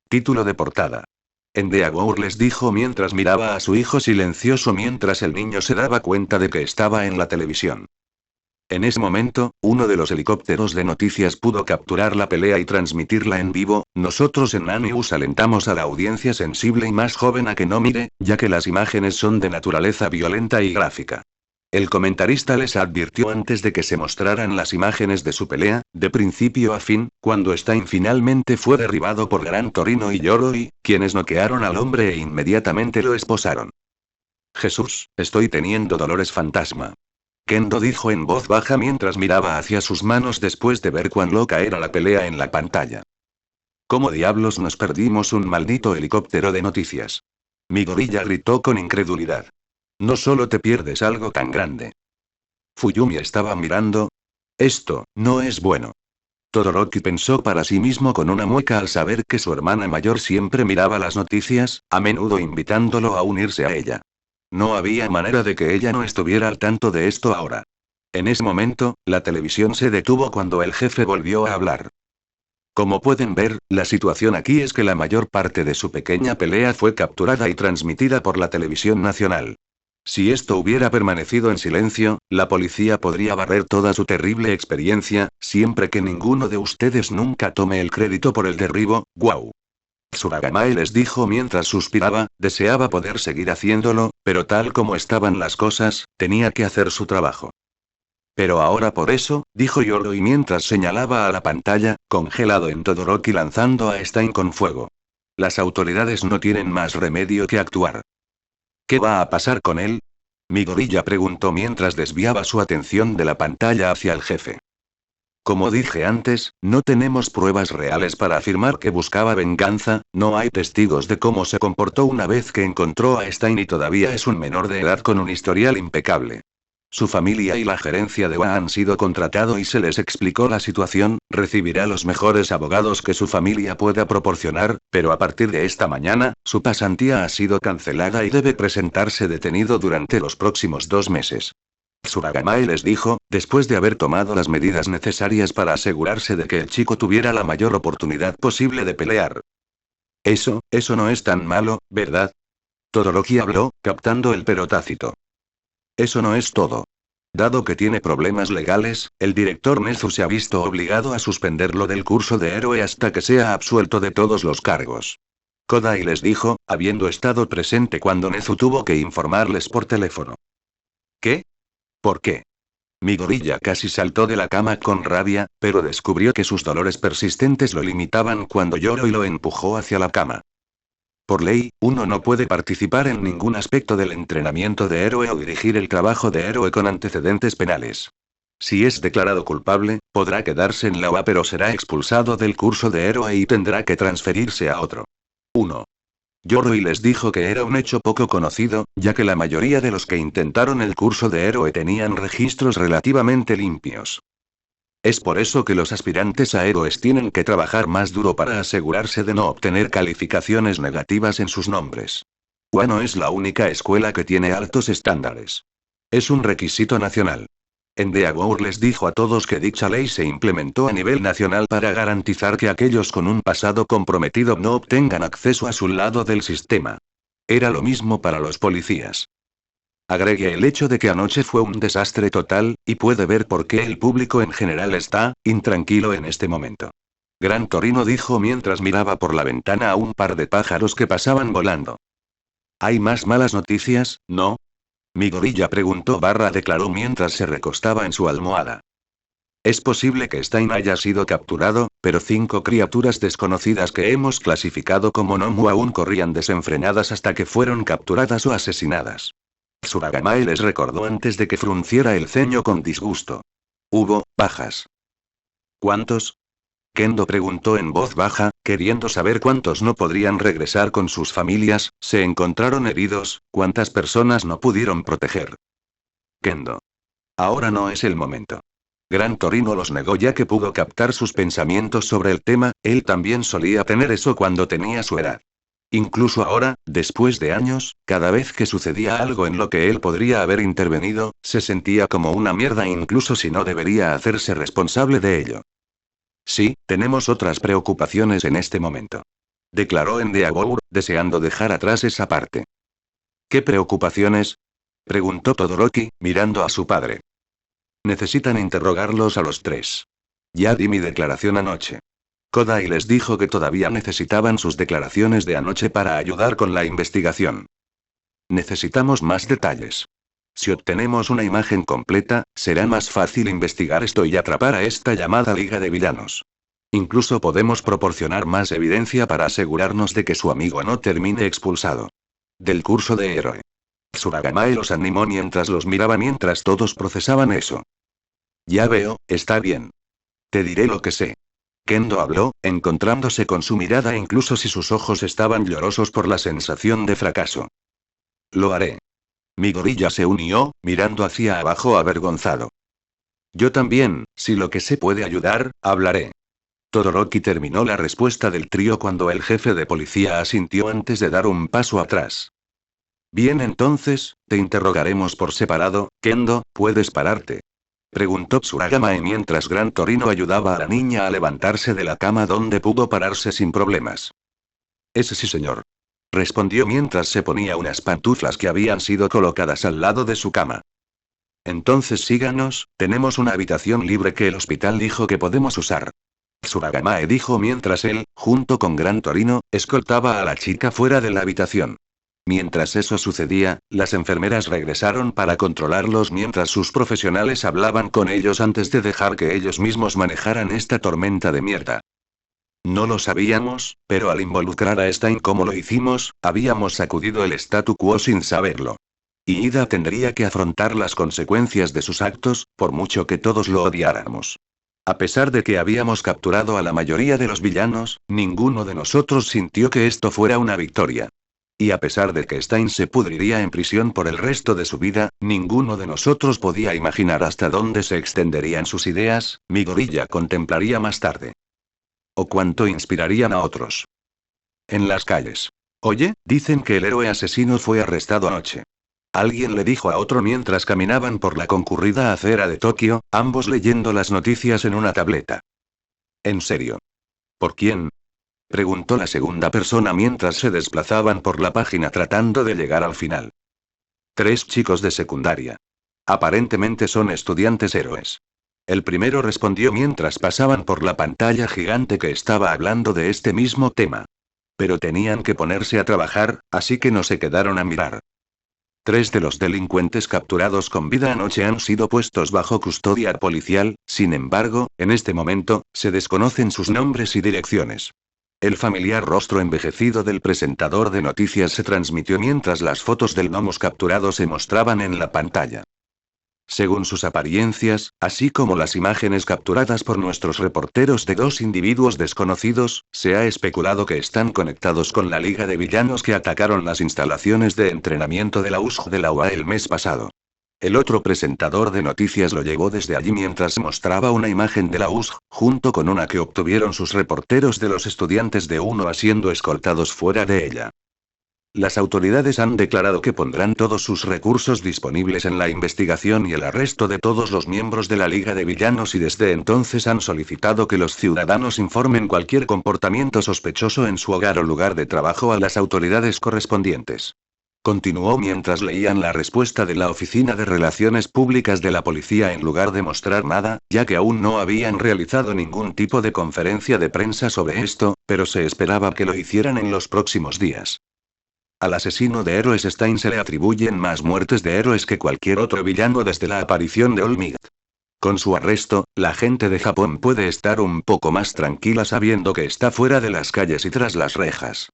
Título de portada. Endeavor les dijo mientras miraba a su hijo silencioso mientras el niño se daba cuenta de que estaba en la televisión. En ese momento, uno de los helicópteros de noticias pudo capturar la pelea y transmitirla en vivo. Nosotros en Nanius alentamos a la audiencia sensible y más joven a que no mire, ya que las imágenes son de naturaleza violenta y gráfica. El comentarista les advirtió antes de que se mostraran las imágenes de su pelea, de principio a fin, cuando Stein finalmente fue derribado por Gran Torino y Yoroi, quienes noquearon al hombre e inmediatamente lo esposaron. Jesús, estoy teniendo dolores fantasma. Kendo dijo en voz baja mientras miraba hacia sus manos después de ver cuán loca era la pelea en la pantalla. ¿Cómo diablos nos perdimos un maldito helicóptero de noticias? Midoriya gritó con incredulidad. No solo te pierdes algo tan grande. Fuyumi estaba mirando. Esto, no es bueno. Todoroki pensó para sí mismo con una mueca al saber que su hermana mayor siempre miraba las noticias, a menudo invitándolo a unirse a ella. No había manera de que ella no estuviera al tanto de esto ahora. En ese momento, la televisión se detuvo cuando el jefe volvió a hablar. Como pueden ver, la situación aquí es que la mayor parte de su pequeña pelea fue capturada y transmitida por la televisión nacional. Si esto hubiera permanecido en silencio, la policía podría barrer toda su terrible experiencia, siempre que ninguno de ustedes nunca tome el crédito por el derribo. ¡Guau! Tsuragamae les dijo mientras suspiraba, deseaba poder seguir haciéndolo, pero tal como estaban las cosas, tenía que hacer su trabajo. Pero ahora por eso, dijo Yoroi mientras señalaba a la pantalla, congelado en Todoroki lanzando a Stein con fuego. Las autoridades no tienen más remedio que actuar. ¿Qué va a pasar con él? Midoriya preguntó mientras desviaba su atención de la pantalla hacia el jefe. Como dije antes, no tenemos pruebas reales para afirmar que buscaba venganza, no hay testigos de cómo se comportó una vez que encontró a Stein y todavía es un menor de edad con un historial impecable. Su familia y la gerencia de UA han sido contratados y se les explicó la situación, recibirá los mejores abogados que su familia pueda proporcionar, pero a partir de esta mañana, su pasantía ha sido cancelada y debe presentarse detenido durante los próximos 2 meses. Tsuragamae les dijo, después de haber tomado las medidas necesarias para asegurarse de que el chico tuviera la mayor oportunidad posible de pelear. Eso no es tan malo, ¿verdad? Todoroki habló, captando el pero tácito. Eso no es todo. Dado que tiene problemas legales, el director Nezu se ha visto obligado a suspenderlo del curso de héroe hasta que sea absuelto de todos los cargos. Kodai les dijo, habiendo estado presente cuando Nezu tuvo que informarles por teléfono. ¿Qué? ¿Por qué? Mi gorilla casi saltó de la cama con rabia, pero descubrió que sus dolores persistentes lo limitaban cuando lloró y lo empujó hacia la cama. Por ley, uno no puede participar en ningún aspecto del entrenamiento de héroe o dirigir el trabajo de héroe con antecedentes penales. Si es declarado culpable, podrá quedarse en la UA pero será expulsado del curso de héroe y tendrá que transferirse a otro. 1. Yoroi les dijo que era un hecho poco conocido, ya que la mayoría de los que intentaron el curso de héroe tenían registros relativamente limpios. Es por eso que los aspirantes a héroes tienen que trabajar más duro para asegurarse de no obtener calificaciones negativas en sus nombres. Wano es la única escuela que tiene altos estándares. Es un requisito nacional. En Deagour les dijo a todos que dicha ley se implementó a nivel nacional para garantizar que aquellos con un pasado comprometido no obtengan acceso a su lado del sistema. Era lo mismo para los policías. Agregue el hecho de que anoche fue un desastre total, y puede ver por qué el público en general está intranquilo en este momento. Gran Torino dijo mientras miraba por la ventana a un par de pájaros que pasaban volando. ¿Hay más malas noticias, no? Mi gorilla preguntó declaró mientras se recostaba en su almohada. Es posible que Stein haya sido capturado, pero 5 criaturas desconocidas que hemos clasificado como Nomu aún corrían desenfrenadas hasta que fueron capturadas o asesinadas. Tsuragamae les recordó antes de que frunciera el ceño con disgusto. Hubo bajas. ¿Cuántos? Kendo preguntó en voz baja, queriendo saber cuántos no podrían regresar con sus familias, se encontraron heridos, cuántas personas no pudieron proteger. Kendo. Ahora no es el momento. Gran Torino los negó ya que pudo captar sus pensamientos sobre el tema, él también solía tener eso cuando tenía su edad. Incluso ahora, después de años, cada vez que sucedía algo en lo que él podría haber intervenido, se sentía como una mierda incluso si no debería hacerse responsable de ello. Sí, tenemos otras preocupaciones en este momento. Declaró en Deagour, deseando dejar atrás esa parte. ¿Qué preocupaciones? Preguntó Todoroki, mirando a su padre. Necesitan interrogarlos a los 3. Ya di mi declaración anoche. Kodai les dijo que todavía necesitaban sus declaraciones de anoche para ayudar con la investigación. Necesitamos más detalles. Si obtenemos una imagen completa, será más fácil investigar esto y atrapar a esta llamada Liga de Villanos. Incluso podemos proporcionar más evidencia para asegurarnos de que su amigo no termine expulsado del curso de héroe. Tsuragamae los animó mientras los miraba mientras todos procesaban eso. Ya veo, está bien. Te diré lo que sé. Kendo habló, encontrándose con su mirada incluso si sus ojos estaban llorosos por la sensación de fracaso. Lo haré. Mi gorilla se unió, mirando hacia abajo avergonzado. Yo también, si lo que sé puede ayudar, hablaré. Todoroki terminó la respuesta del trío cuando el jefe de policía asintió antes de dar un paso atrás. Bien, entonces, te interrogaremos por separado. Kendo, ¿puedes pararte? Preguntó Tsuragamae mientras Gran Torino ayudaba a la niña a levantarse de la cama donde pudo pararse sin problemas. Ese sí, señor. Respondió mientras se ponía unas pantuflas que habían sido colocadas al lado de su cama. Entonces síganos, tenemos una habitación libre que el hospital dijo que podemos usar. Tsuragamae dijo mientras él, junto con Gran Torino, escoltaba a la chica fuera de la habitación. Mientras eso sucedía, las enfermeras regresaron para controlarlos mientras sus profesionales hablaban con ellos antes de dejar que ellos mismos manejaran esta tormenta de mierda. No lo sabíamos, pero al involucrar a Stein como lo hicimos, habíamos sacudido el statu quo sin saberlo. Y Ida tendría que afrontar las consecuencias de sus actos, por mucho que todos lo odiáramos. A pesar de que habíamos capturado a la mayoría de los villanos, ninguno de nosotros sintió que esto fuera una victoria. Y a pesar de que Stein se pudriría en prisión por el resto de su vida, ninguno de nosotros podía imaginar hasta dónde se extenderían sus ideas, mi gorilla contemplaría más tarde. O cuánto inspirarían a otros. En las calles. Oye, dicen que el héroe asesino fue arrestado anoche. Alguien le dijo a otro mientras caminaban por la concurrida acera de Tokio, ambos leyendo las noticias en una tableta. ¿En serio? ¿Por quién? Preguntó la segunda persona mientras se desplazaban por la página tratando de llegar al final. 3 chicos de secundaria. Aparentemente son estudiantes héroes. El primero respondió mientras pasaban por la pantalla gigante que estaba hablando de este mismo tema. Pero tenían que ponerse a trabajar, así que no se quedaron a mirar. 3 de los delincuentes capturados con vida anoche han sido puestos bajo custodia policial, sin embargo, en este momento, se desconocen sus nombres y direcciones. El familiar rostro envejecido del presentador de noticias se transmitió mientras las fotos del gnomos capturado se mostraban en la pantalla. Según sus apariencias, así como las imágenes capturadas por nuestros reporteros de 2 individuos desconocidos, se ha especulado que están conectados con la Liga de Villanos que atacaron las instalaciones de entrenamiento de la USG de la UA el mes pasado. El otro presentador de noticias lo llevó desde allí mientras mostraba una imagen de la USG, junto con una que obtuvieron sus reporteros de los estudiantes de UNOA siendo escoltados fuera de ella. Las autoridades han declarado que pondrán todos sus recursos disponibles en la investigación y el arresto de todos los miembros de la Liga de Villanos y desde entonces han solicitado que los ciudadanos informen cualquier comportamiento sospechoso en su hogar o lugar de trabajo a las autoridades correspondientes. Continuó mientras leían la respuesta de la Oficina de Relaciones Públicas de la Policía en lugar de mostrar nada, ya que aún no habían realizado ningún tipo de conferencia de prensa sobre esto, pero se esperaba que lo hicieran en los próximos días. Al asesino de héroes Stein se le atribuyen más muertes de héroes que cualquier otro villano desde la aparición de All Might. Con su arresto, la gente de Japón puede estar un poco más tranquila sabiendo que está fuera de las calles y tras las rejas.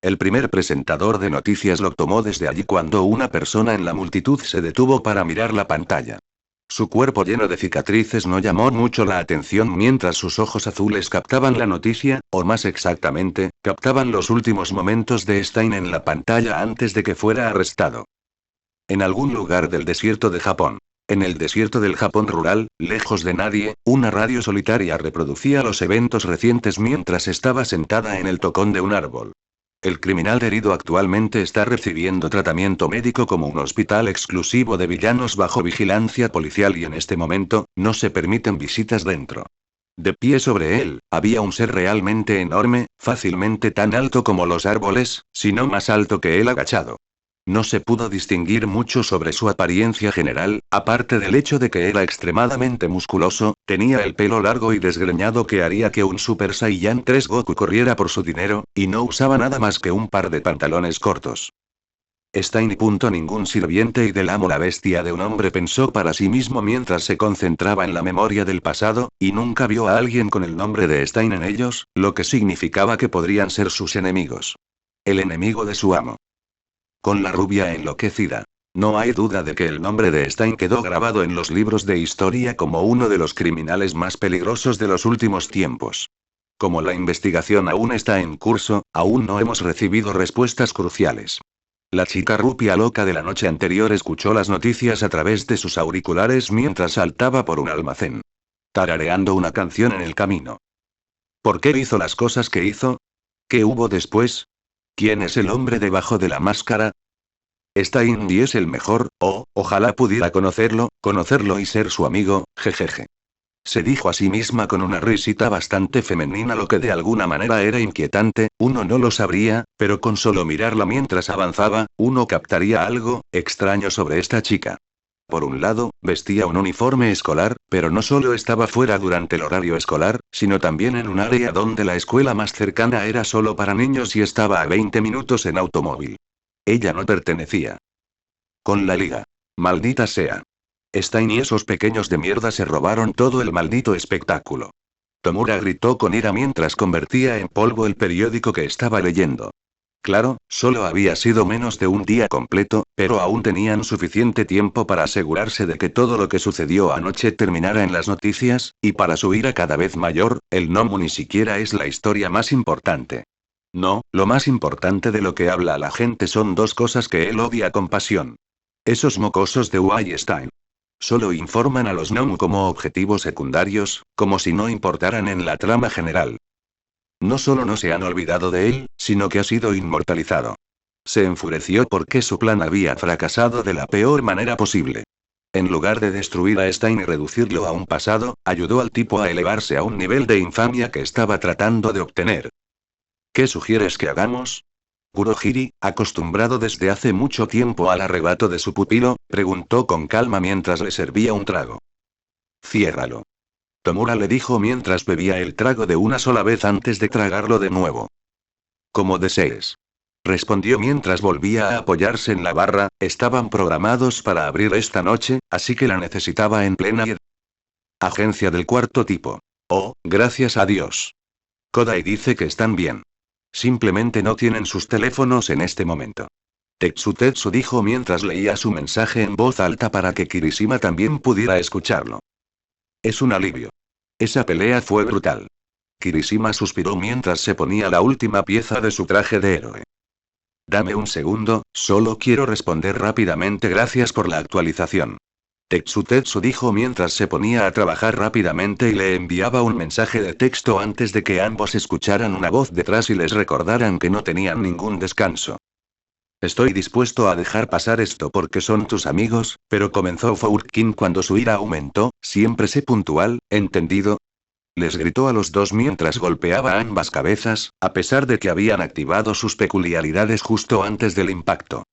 El primer presentador de noticias lo tomó desde allí cuando una persona en la multitud se detuvo para mirar la pantalla. Su cuerpo lleno de cicatrices no llamó mucho la atención mientras sus ojos azules captaban la noticia, o más exactamente, captaban los últimos momentos de Stein en la pantalla antes de que fuera arrestado. En algún lugar del desierto de Japón. En el desierto del Japón rural, lejos de nadie, una radio solitaria reproducía los eventos recientes mientras estaba sentada en el tocón de un árbol. El criminal herido actualmente está recibiendo tratamiento médico como un hospital exclusivo de villanos bajo vigilancia policial y en este momento, no se permiten visitas dentro. De pie sobre él, había un ser realmente enorme, fácilmente tan alto como los árboles, si no más alto que él agachado. No se pudo distinguir mucho sobre su apariencia general, aparte del hecho de que era extremadamente musculoso, tenía el pelo largo y desgreñado que haría que un Super Saiyan 3 Goku corriera por su dinero, y no usaba nada más que un par de pantalones cortos. Stein y ningún sirviente y del amo la bestia de un hombre pensó para sí mismo mientras se concentraba en la memoria del pasado, y nunca vio a alguien con el nombre de Stein en ellos, lo que significaba que podrían ser sus enemigos. El enemigo de su amo. Con la rubia enloquecida. No hay duda de que el nombre de Stein quedó grabado en los libros de historia como uno de los criminales más peligrosos de los últimos tiempos. Como la investigación aún está en curso, aún no hemos recibido respuestas cruciales. La chica rubia loca de la noche anterior escuchó las noticias a través de sus auriculares mientras saltaba por un almacén. Tarareando una canción en el camino. ¿Por qué hizo las cosas que hizo? ¿Qué hubo después? ¿Quién es el hombre debajo de la máscara? Stein es el mejor, ojalá pudiera conocerlo y ser su amigo, jejeje. Se dijo a sí misma con una risita bastante femenina lo que de alguna manera era inquietante, uno no lo sabría, pero con solo mirarla mientras avanzaba, uno captaría algo extraño sobre esta chica. Por un lado, vestía un uniforme escolar, pero no solo estaba fuera durante el horario escolar, sino también en un área donde la escuela más cercana era solo para niños y estaba a 20 minutos en automóvil. Ella no pertenecía. Con la liga. Maldita sea. Stein y esos pequeños de mierda se robaron todo el maldito espectáculo. Tomura gritó con ira mientras convertía en polvo el periódico que estaba leyendo. Claro, solo había sido menos de un día completo, pero aún tenían suficiente tiempo para asegurarse de que todo lo que sucedió anoche terminara en las noticias, y para su ira cada vez mayor, el Nomu ni siquiera es la historia más importante. No, lo más importante de lo que habla la gente son 2 cosas que él odia con pasión. Esos mocosos de Stein. Solo informan a los Nomu como objetivos secundarios, como si no importaran en la trama general. No solo no se han olvidado de él, sino que ha sido inmortalizado. Se enfureció porque su plan había fracasado de la peor manera posible. En lugar de destruir a Stein y reducirlo a un pasado, ayudó al tipo a elevarse a un nivel de infamia que estaba tratando de obtener. ¿Qué sugieres que hagamos? Kurohiri, acostumbrado desde hace mucho tiempo al arrebato de su pupilo, preguntó con calma mientras le servía un trago. Ciérralo. Tomura le dijo mientras bebía el trago de una sola vez antes de tragarlo de nuevo. Como desees. Respondió mientras volvía a apoyarse en la barra. Estaban programados para abrir esta noche, así que la necesitaba en plena. Agencia del cuarto tipo. Oh, gracias a Dios. Kodai dice que están bien. Simplemente no tienen sus teléfonos en este momento. Tetsu dijo mientras leía su mensaje en voz alta para que Kirishima también pudiera escucharlo. Es un alivio. Esa pelea fue brutal. Kirishima suspiró mientras se ponía la última pieza de su traje de héroe. Dame un segundo, solo quiero responder rápidamente. Gracias por la actualización. Tetsu dijo mientras se ponía a trabajar rápidamente y le enviaba un mensaje de texto antes de que ambos escucharan una voz detrás y les recordaran que no tenían ningún descanso. Estoy dispuesto a dejar pasar esto porque son tus amigos, pero comenzó Fourkin cuando su ira aumentó. Siempre sé puntual, ¿entendido? Les gritó a los dos mientras golpeaba ambas cabezas, a pesar de que habían activado sus peculiaridades justo antes del impacto.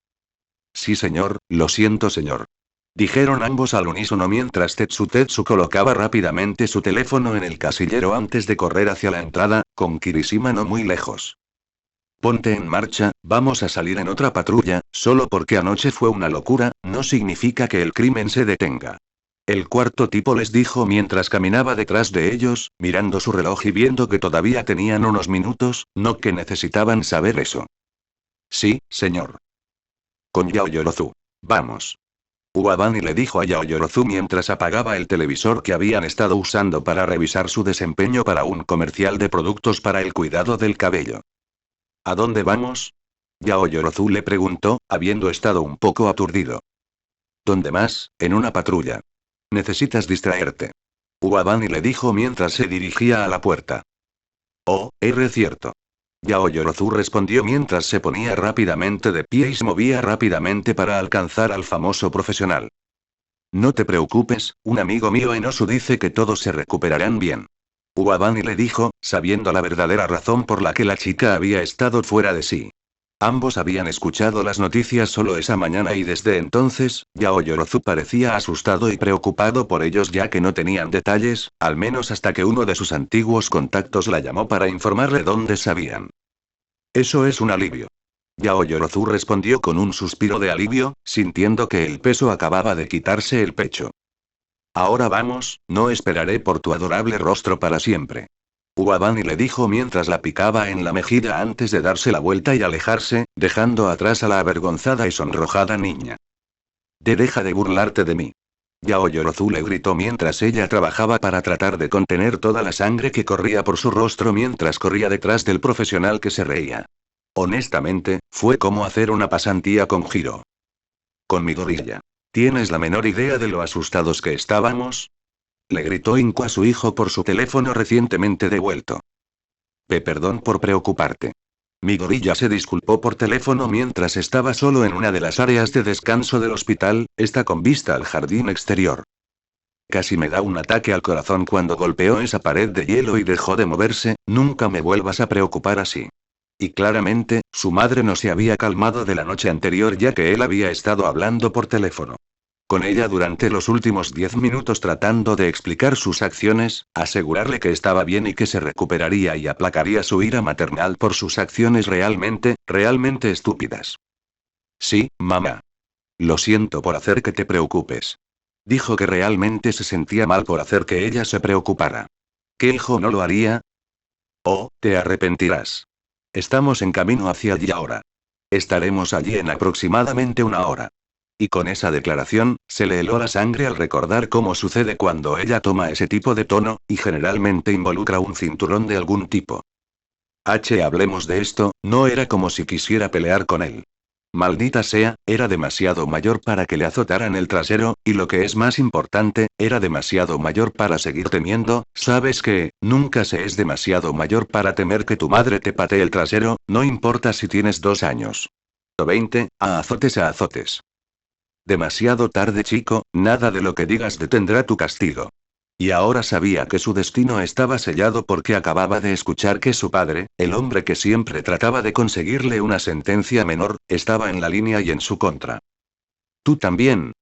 Sí señor, lo siento señor. Dijeron ambos al unísono mientras Tetsu colocaba rápidamente su teléfono en el casillero antes de correr hacia la entrada, con Kirishima no muy lejos. Ponte en marcha, vamos a salir en otra patrulla. Solo porque anoche fue una locura, no significa que el crimen se detenga. El cuarto tipo les dijo mientras caminaba detrás de ellos, mirando su reloj y viendo que todavía tenían unos minutos, no que necesitaban saber eso. Sí, señor. Con Yaoyorozu. Vamos. Uabani le dijo a Yaoyorozu mientras apagaba el televisor que habían estado usando para revisar su desempeño para un comercial de productos para el cuidado del cabello. ¿A dónde vamos? Yaoyorozu le preguntó, habiendo estado un poco aturdido. ¿Dónde más? En una patrulla. Necesitas distraerte. Uabani le dijo mientras se dirigía a la puerta. Oh, cierto. Yaoyorozu respondió mientras se ponía rápidamente de pie y se movía rápidamente para alcanzar al famoso profesional. No te preocupes, un amigo mío Enosu dice que todos se recuperarán bien. Uabani le dijo, sabiendo la verdadera razón por la que la chica había estado fuera de sí. Ambos habían escuchado las noticias solo esa mañana y desde entonces, Yaoyorozu parecía asustado y preocupado por ellos ya que no tenían detalles, al menos hasta que uno de sus antiguos contactos la llamó para informarle dónde sabían. Eso es un alivio. Yaoyorozu respondió con un suspiro de alivio, sintiendo que el peso acababa de quitarse el pecho. Ahora vamos, no esperaré por tu adorable rostro para siempre. Uabani le dijo mientras la picaba en la mejilla antes de darse la vuelta y alejarse, dejando atrás a la avergonzada y sonrojada niña. Deja de burlarte de mí. Yaoyorozu le gritó mientras ella trabajaba para tratar de contener toda la sangre que corría por su rostro mientras corría detrás del profesional que se reía. Honestamente, fue como hacer una pasantía con Hiro. Con mi gorilla. ¿Tienes la menor idea de lo asustados que estábamos? Le gritó Inku a su hijo por su teléfono recientemente devuelto. Perdón por preocuparte. Mi gorilla se disculpó por teléfono mientras estaba solo en una de las áreas de descanso del hospital, está con vista al jardín exterior. Casi me da un ataque al corazón cuando golpeó esa pared de hielo y dejó de moverse. Nunca me vuelvas a preocupar así. Y claramente, su madre no se había calmado de la noche anterior ya que él había estado hablando por teléfono con ella durante los últimos 10 minutos tratando de explicar sus acciones, asegurarle que estaba bien y que se recuperaría y aplacaría su ira maternal por sus acciones realmente estúpidas. Sí, mamá. Lo siento por hacer que te preocupes. Dijo que realmente se sentía mal por hacer que ella se preocupara. ¿Que el hijo no lo haría? Oh, te arrepentirás. Estamos en camino hacia allí ahora. Estaremos allí en aproximadamente una hora. Y con esa declaración, se le heló la sangre al recordar cómo sucede cuando ella toma ese tipo de tono, y generalmente involucra un cinturón de algún tipo. Hablemos de esto, no era como si quisiera pelear con él. Maldita sea, era demasiado mayor para que le azotaran el trasero, y lo que es más importante, era demasiado mayor para seguir temiendo. ¿Sabes qué? Nunca se es demasiado mayor para temer que tu madre te patee el trasero, no importa si tienes 2 años. 20, a azotes a azotes. Demasiado tarde, chico, nada de lo que digas detendrá tu castigo. Y ahora sabía que su destino estaba sellado porque acababa de escuchar que su padre, el hombre que siempre trataba de conseguirle una sentencia menor, estaba en la línea y en su contra. Tú también.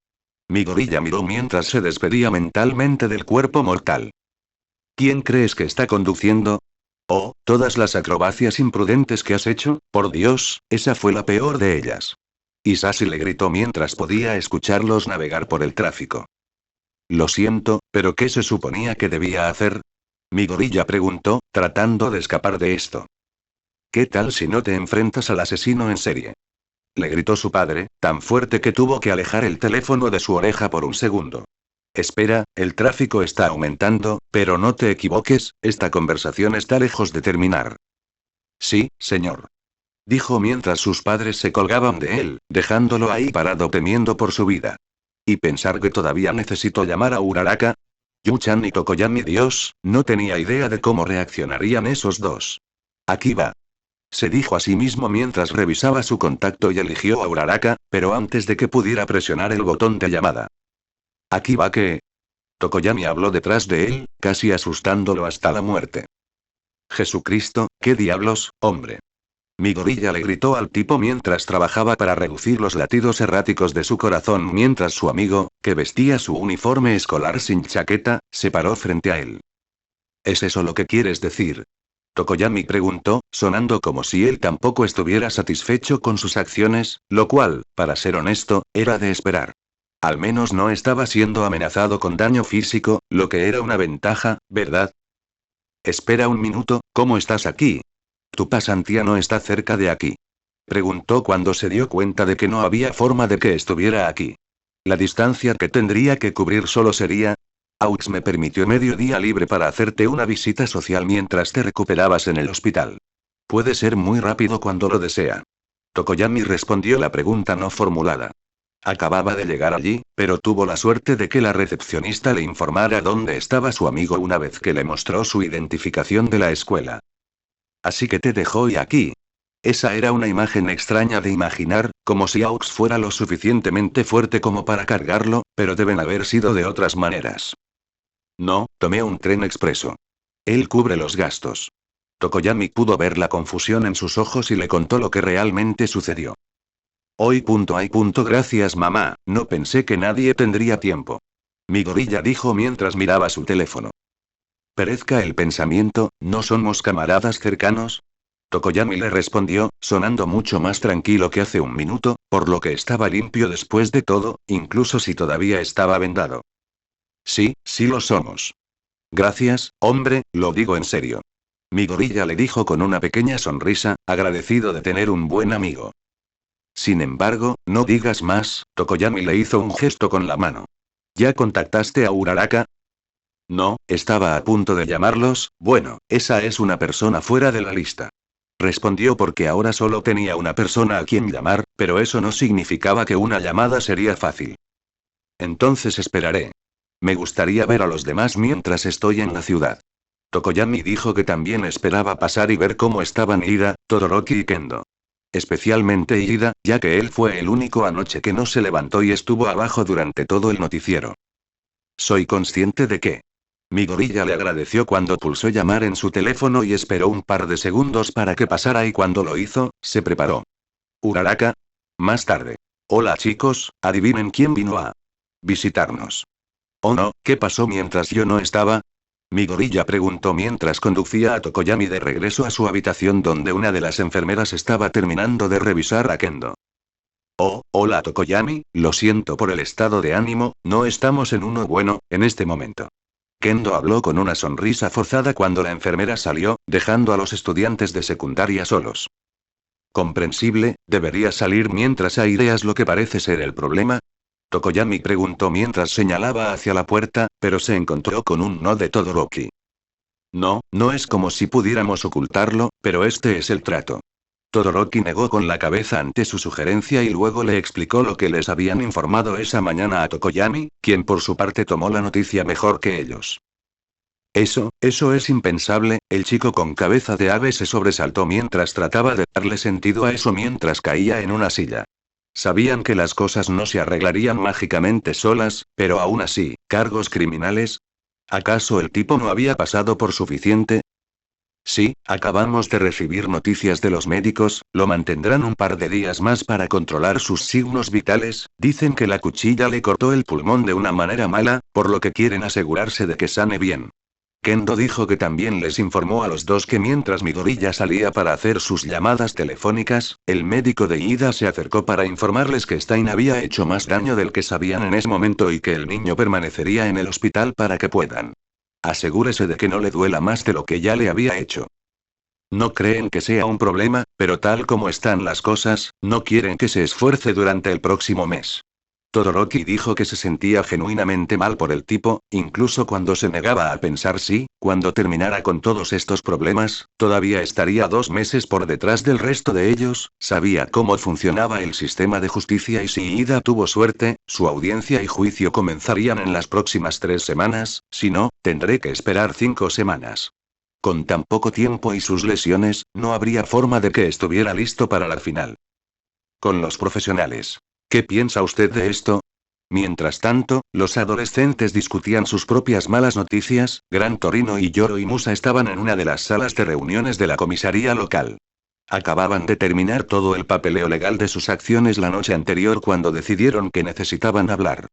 Mi gorilla miró mientras se despedía mentalmente del cuerpo mortal. ¿Quién crees que está conduciendo? Oh, todas las acrobacias imprudentes que has hecho, por Dios, esa fue la peor de ellas. Y Sassy le gritó mientras podía escucharlos navegar por el tráfico. Lo siento, pero ¿qué se suponía que debía hacer? Mi gorilla preguntó, tratando de escapar de esto. ¿Qué tal si no te enfrentas al asesino en serie? Le gritó su padre, tan fuerte que tuvo que alejar el teléfono de su oreja por un segundo. Espera, el tráfico está aumentando, pero no te equivoques, esta conversación está lejos de terminar. Sí, señor. Dijo mientras sus padres se colgaban de él, dejándolo ahí parado temiendo por su vida. ¿Y pensar que todavía necesito llamar a Uraraka? Yu-chan y Tokoyami, Dios, no tenía idea de cómo reaccionarían esos dos. Aquí va. Se dijo a sí mismo mientras revisaba su contacto y eligió a Uraraka, pero antes de que pudiera presionar el botón de llamada. Aquí va que... Tokoyami habló detrás de él, casi asustándolo hasta la muerte. Jesucristo, ¿qué diablos, hombre? Mi gorilla le gritó al tipo mientras trabajaba para reducir los latidos erráticos de su corazón mientras su amigo, que vestía su uniforme escolar sin chaqueta, se paró frente a él. ¿Es eso lo que quieres decir? Tokoyami preguntó, sonando como si él tampoco estuviera satisfecho con sus acciones, lo cual, para ser honesto, era de esperar. Al menos no estaba siendo amenazado con daño físico, lo que era una ventaja, ¿verdad? Espera un minuto, ¿cómo estás aquí? Tu pasantía no está cerca de aquí. Preguntó cuando se dio cuenta de que no había forma de que estuviera aquí. La distancia que tendría que cubrir solo sería... Aux me permitió medio día libre para hacerte una visita social mientras te recuperabas en el hospital. Puede ser muy rápido cuando lo desea. Tokoyami respondió la pregunta no formulada. Acababa de llegar allí, pero tuvo la suerte de que la recepcionista le informara dónde estaba su amigo una vez que le mostró su identificación de la escuela. Así que te dejó y aquí. Esa era una imagen extraña de imaginar, como si Aux fuera lo suficientemente fuerte como para cargarlo, pero deben haber sido de otras maneras. No, tomé un tren expreso. Él cubre los gastos. Tokoyami pudo ver la confusión en sus ojos y le contó lo que realmente sucedió. Gracias mamá, no pensé que nadie tendría tiempo. Mi gorilla dijo mientras miraba su teléfono. Perezca el pensamiento, ¿no somos camaradas cercanos? Tokoyami le respondió, sonando mucho más tranquilo que hace un minuto, por lo que estaba limpio después de todo, incluso si todavía estaba vendado. Sí, sí lo somos. Gracias, hombre, lo digo en serio. Mi gorilla le dijo con una pequeña sonrisa, agradecido de tener un buen amigo. Sin embargo, no digas más, Tokoyami le hizo un gesto con la mano. ¿Ya contactaste a Uraraka? No, estaba a punto de llamarlos, bueno, esa es una persona fuera de la lista. Respondió porque ahora solo tenía una persona a quien llamar, pero eso no significaba que una llamada sería fácil. Entonces esperaré. Me gustaría ver a los demás mientras estoy en la ciudad. Tokoyami dijo que también esperaba pasar y ver cómo estaban Ida, Todoroki y Kendo. Especialmente Ida, ya que él fue el único anoche que no se levantó y estuvo abajo durante todo el noticiero. Soy consciente de que... Mi gorilla le agradeció cuando pulsó llamar en su teléfono y esperó un par de segundos para que pasara y cuando lo hizo, se preparó. Uraraka. Más tarde. Hola chicos, adivinen quién vino a visitarnos. Oh no, ¿qué pasó mientras yo no estaba? Mi gorilla preguntó mientras conducía a Tokoyami de regreso a su habitación donde una de las enfermeras estaba terminando de revisar a Kendo. Oh, hola Tokoyami, lo siento por el estado de ánimo, no estamos en uno bueno, en este momento. Kendo habló con una sonrisa forzada cuando la enfermera salió, dejando a los estudiantes de secundaria solos. Comprensible, ¿debería salir mientras aireas lo que parece ser el problema? Tokoyami preguntó mientras señalaba hacia la puerta, pero se encontró con un no de Todoroki. No, no es como si pudiéramos ocultarlo, pero este es el trato. Todoroki negó con la cabeza ante su sugerencia y luego le explicó lo que les habían informado esa mañana a Tokoyami, quien por su parte tomó la noticia mejor que ellos. Eso es impensable. El chico con cabeza de ave se sobresaltó mientras trataba de darle sentido a eso mientras caía en una silla. Sabían que las cosas no se arreglarían mágicamente solas, pero aún así, ¿cargos criminales? ¿Acaso el tipo no había pasado por suficiente? Sí, acabamos de recibir noticias de los médicos, lo mantendrán un par de días más para controlar sus signos vitales, dicen que la cuchilla le cortó el pulmón de una manera mala, por lo que quieren asegurarse de que sane bien. Kendo dijo que también les informó a los dos que mientras Midoriya salía para hacer sus llamadas telefónicas, el médico de Ida se acercó para informarles que Stein había hecho más daño del que sabían en ese momento y que el niño permanecería en el hospital para que puedan. Asegúrese de que no le duela más de lo que ya le había hecho. No creen que sea un problema, pero tal como están las cosas, no quieren que se esfuerce durante el próximo mes. Todoroki dijo que se sentía genuinamente mal por el tipo, incluso cuando se negaba a pensar si, cuando terminara con todos estos problemas, todavía estaría 2 meses por detrás del resto de ellos, sabía cómo funcionaba el sistema de justicia y si Ida tuvo suerte, su audiencia y juicio comenzarían en las próximas 3 semanas, si no, tendré que esperar 5 semanas. Con tan poco tiempo y sus lesiones, no habría forma de que estuviera listo para la final. Con los profesionales. ¿Qué piensa usted de esto? Mientras tanto, los adolescentes discutían sus propias malas noticias. Gran Torino y Yoro y Musa estaban en una de las salas de reuniones de la comisaría local. Acababan de terminar todo el papeleo legal de sus acciones la noche anterior cuando decidieron que necesitaban hablar.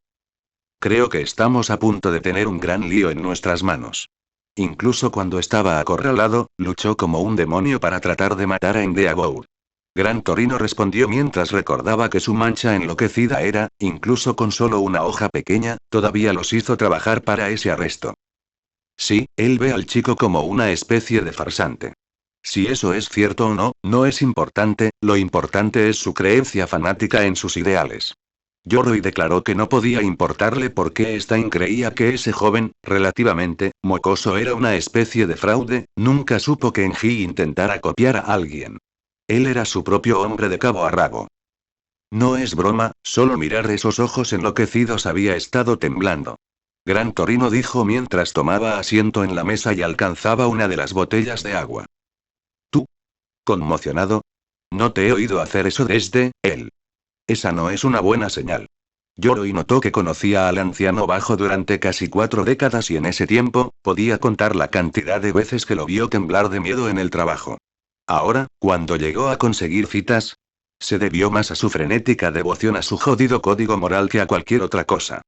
Creo que estamos a punto de tener un gran lío en nuestras manos. Incluso cuando estaba acorralado, luchó como un demonio para tratar de matar a Endeavor. Gran Torino respondió mientras recordaba que su mancha enloquecida era, incluso con solo una hoja pequeña, todavía los hizo trabajar para ese arresto. Sí, él ve al chico como una especie de farsante. Si eso es cierto o no, no es importante, lo importante es su creencia fanática en sus ideales. Yoroi declaró que no podía importarle por qué Stein creía que ese joven, relativamente, mocoso era una especie de fraude, nunca supo que Enji intentara copiar a alguien. Él era su propio hombre de cabo a rabo. No es broma, solo mirar esos ojos enloquecidos había estado temblando. Gran Torino dijo mientras tomaba asiento en la mesa y alcanzaba una de las botellas de agua. ¿Tú? ¿Conmocionado? No te he oído hacer eso desde él. Esa no es una buena señal. Yoroi notó que conocía al anciano bajo durante casi 4 décadas y en ese tiempo, podía contar la cantidad de veces que lo vio temblar de miedo en el trabajo. Ahora, cuando llegó a conseguir citas, se debió más a su frenética devoción a su jodido código moral que a cualquier otra cosa.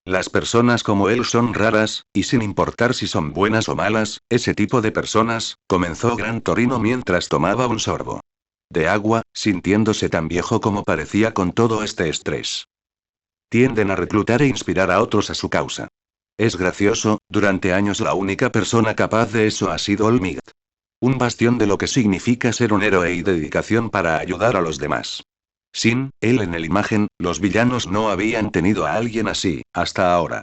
Las personas como él son raras, y sin importar si son buenas o malas, ese tipo de personas, comenzó Gran Torino mientras tomaba un sorbo de agua, sintiéndose tan viejo como parecía con todo este estrés. Tienden a reclutar e inspirar a otros a su causa. Es gracioso, durante años la única persona capaz de eso ha sido All Might. Un bastión de lo que significa ser un héroe y dedicación para ayudar a los demás. Sin él en la imagen, los villanos no habían tenido a alguien así, hasta ahora.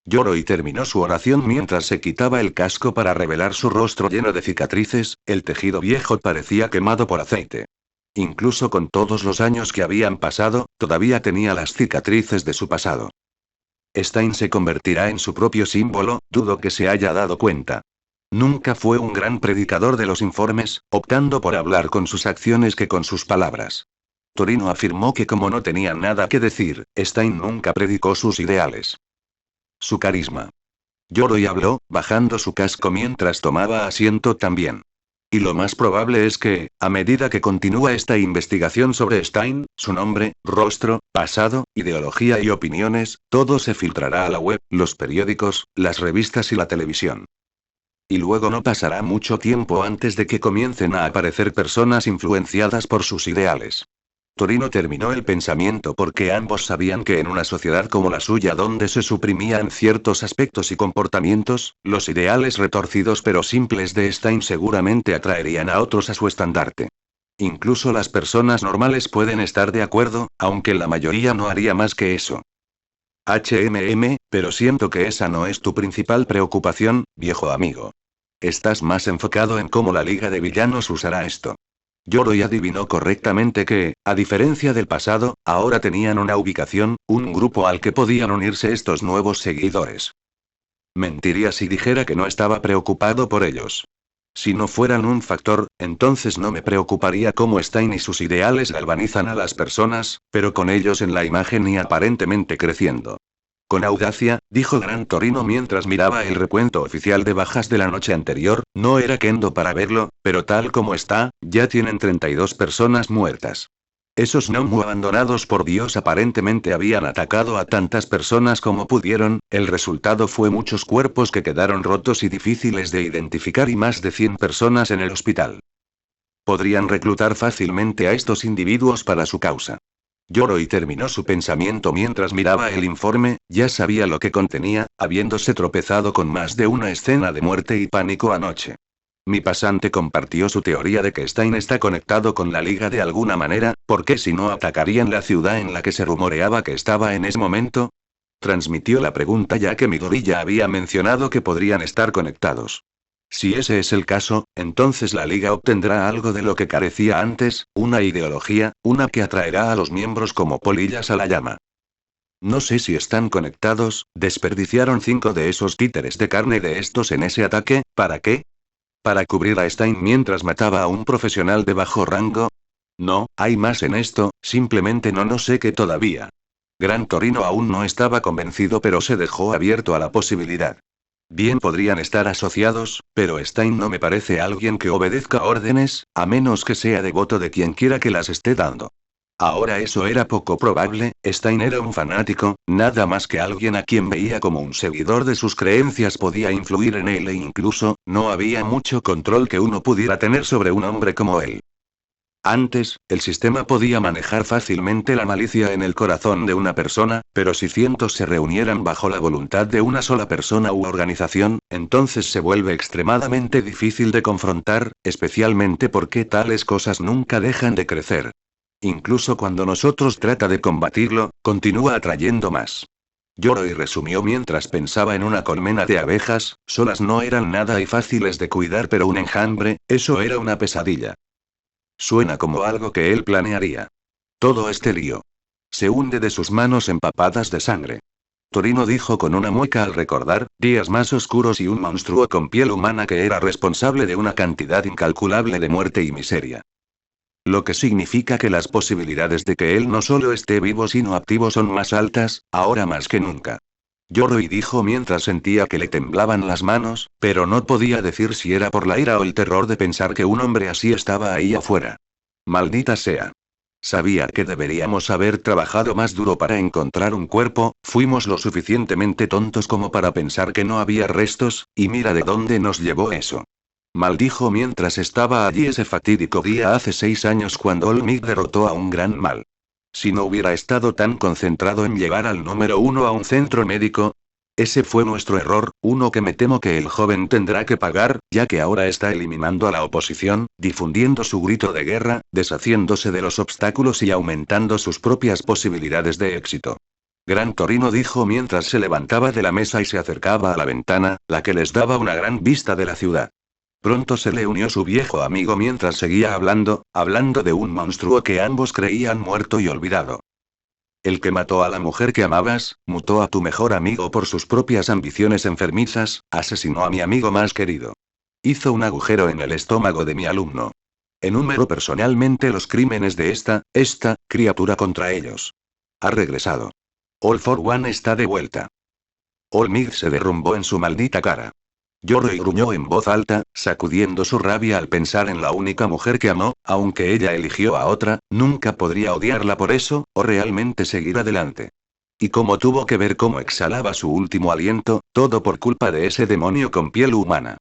Yoroi terminó su oración mientras se quitaba el casco para revelar su rostro lleno de cicatrices, el tejido viejo parecía quemado por aceite. Incluso con todos los años que habían pasado, todavía tenía las cicatrices de su pasado. Stein se convertirá en su propio símbolo, dudo que se haya dado cuenta. Nunca fue un gran predicador de los informes, optando por hablar con sus acciones que con sus palabras. Torino afirmó que como no tenía nada que decir, Stein nunca predicó sus ideales. Su carisma. Yoroi habló, bajando su casco mientras tomaba asiento también. Y lo más probable es que, a medida que continúa esta investigación sobre Stein, su nombre, rostro, pasado, ideología y opiniones, todo se filtrará a la web, los periódicos, las revistas y la televisión. Y luego no pasará mucho tiempo antes de que comiencen a aparecer personas influenciadas por sus ideales. Torino terminó el pensamiento porque ambos sabían que en una sociedad como la suya donde se suprimían ciertos aspectos y comportamientos, los ideales retorcidos pero simples de Stein seguramente atraerían a otros a su estandarte. Incluso las personas normales pueden estar de acuerdo, aunque la mayoría no haría más que eso. Pero siento que esa no es tu principal preocupación, viejo amigo. Estás más enfocado en cómo la Liga de Villanos usará esto. Yoroi adivinó correctamente que, a diferencia del pasado, ahora tenían una ubicación, un grupo al que podían unirse estos nuevos seguidores. Mentiría si dijera que no estaba preocupado por ellos. Si no fueran un factor, entonces no me preocuparía cómo Stein y sus ideales galvanizan a las personas, pero con ellos en la imagen y aparentemente creciendo. Con audacia, dijo Gran Torino mientras miraba el recuento oficial de bajas de la noche anterior, no era Kendo para verlo, pero tal como está, ya tienen 32 personas muertas. Esos Nomu abandonados por Dios aparentemente habían atacado a tantas personas como pudieron, el resultado fue muchos cuerpos que quedaron rotos y difíciles de identificar y más de 100 personas en el hospital. Podrían reclutar fácilmente a estos individuos para su causa. Yoroi terminó su pensamiento mientras miraba el informe, ya sabía lo que contenía, habiéndose tropezado con más de una escena de muerte y pánico anoche. Mi pasante compartió su teoría de que Stein está conectado con la Liga de alguna manera, porque si no atacarían la ciudad en la que se rumoreaba que estaba en ese momento. Transmitió la pregunta ya que Midori ya había mencionado que podrían estar conectados. Si ese es el caso, entonces la Liga obtendrá algo de lo que carecía antes, una ideología, una que atraerá a los miembros como polillas a la llama. No sé si están conectados, desperdiciaron 5 de esos títeres de carne de estos en ese ataque, ¿para qué? ¿Para cubrir a Stein mientras mataba a un profesional de bajo rango? No, hay más en esto, simplemente no sé qué todavía. Gran Torino aún no estaba convencido pero se dejó abierto a la posibilidad. Bien podrían estar asociados, pero Stein no me parece alguien que obedezca órdenes, a menos que sea devoto de quien quiera que las esté dando. Ahora eso era poco probable, Stein era un fanático, nada más que alguien a quien veía como un seguidor de sus creencias podía influir en él e incluso, no había mucho control que uno pudiera tener sobre un hombre como él. Antes, el sistema podía manejar fácilmente la malicia en el corazón de una persona, pero si cientos se reunieran bajo la voluntad de una sola persona u organización, entonces se vuelve extremadamente difícil de confrontar, especialmente porque tales cosas nunca dejan de crecer. Incluso cuando nosotros trata de combatirlo, continúa atrayendo más. Yoroi resumió mientras pensaba en una colmena de abejas, solas no eran nada y fáciles de cuidar pero un enjambre, eso era una pesadilla. Suena como algo que él planearía. Todo este lío. Se hunde de sus manos empapadas de sangre. Torino dijo con una mueca al recordar, días más oscuros y un monstruo con piel humana que era responsable de una cantidad incalculable de muerte y miseria. Lo que significa que las posibilidades de que él no solo esté vivo sino activo son más altas, ahora más que nunca. Yoroi dijo mientras sentía que le temblaban las manos, pero no podía decir si era por la ira o el terror de pensar que un hombre así estaba ahí afuera. Maldita sea. Sabía que deberíamos haber trabajado más duro para encontrar un cuerpo, fuimos lo suficientemente tontos como para pensar que no había restos, y mira de dónde nos llevó eso. Maldijo mientras estaba allí ese fatídico día hace 6 años cuando Olmig derrotó a un gran mal. Si no hubiera estado tan concentrado en llevar al número 1 a un centro médico. Ese fue nuestro error, uno que me temo que el joven tendrá que pagar, ya que ahora está eliminando a la oposición, difundiendo su grito de guerra, deshaciéndose de los obstáculos y aumentando sus propias posibilidades de éxito. Gran Torino dijo mientras se levantaba de la mesa y se acercaba a la ventana, la que les daba una gran vista de la ciudad. Pronto se le unió su viejo amigo mientras seguía hablando de un monstruo que ambos creían muerto y olvidado. El que mató a la mujer que amabas, mutó a tu mejor amigo por sus propias ambiciones enfermizas, asesinó a mi amigo más querido. Hizo un agujero en el estómago de mi alumno. Enumero personalmente los crímenes de esta criatura contra ellos. Ha regresado. All for One está de vuelta. Olmig se derrumbó en su maldita cara. Yoroi gruñó en voz alta, sacudiendo su rabia al pensar en la única mujer que amó, aunque ella eligió a otra, nunca podría odiarla por eso, o realmente seguir adelante. Y como tuvo que ver cómo exhalaba su último aliento, todo por culpa de ese demonio con piel humana.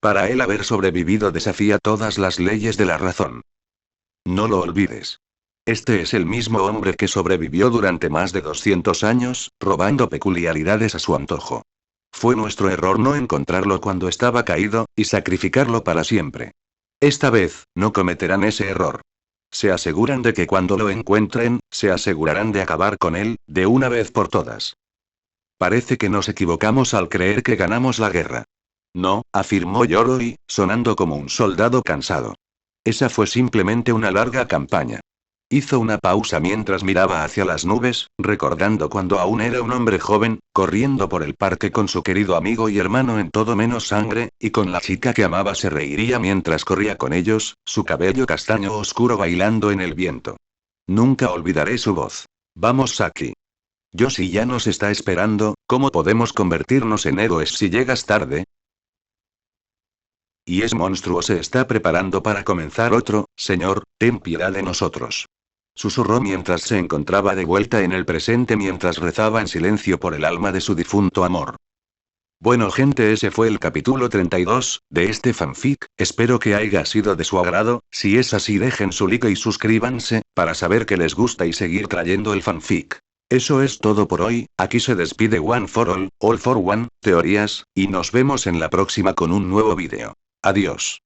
Para él haber sobrevivido desafía todas las leyes de la razón. No lo olvides. Este es el mismo hombre que sobrevivió durante más de 200 años, robando peculiaridades a su antojo. Fue nuestro error no encontrarlo cuando estaba caído, y sacrificarlo para siempre. Esta vez, no cometerán ese error. Se aseguran de que cuando lo encuentren, se asegurarán de acabar con él, de una vez por todas. Parece que nos equivocamos al creer que ganamos la guerra. No, afirmó Yoroi, sonando como un soldado cansado. Esa fue simplemente una larga campaña. Hizo una pausa mientras miraba hacia las nubes, recordando cuando aún era un hombre joven, corriendo por el parque con su querido amigo y hermano en todo menos sangre, y con la chica que amaba se reiría mientras corría con ellos, su cabello castaño oscuro bailando en el viento. Nunca olvidaré su voz. Vamos, Saki. Yoshi ya nos está esperando, ¿cómo podemos convertirnos en héroes si llegas tarde? Y ese monstruo se está preparando para comenzar otro, señor, ten piedad de nosotros. Susurró mientras se encontraba de vuelta en el presente mientras rezaba en silencio por el alma de su difunto amor. Bueno gente, ese fue el capítulo 32, de este fanfic, espero que haya sido de su agrado, si es así dejen su like y suscríbanse, para saber que les gusta y seguir trayendo el fanfic. Eso es todo por hoy, aquí se despide One for All for One, teorías, y nos vemos en la próxima con un nuevo vídeo. Adiós.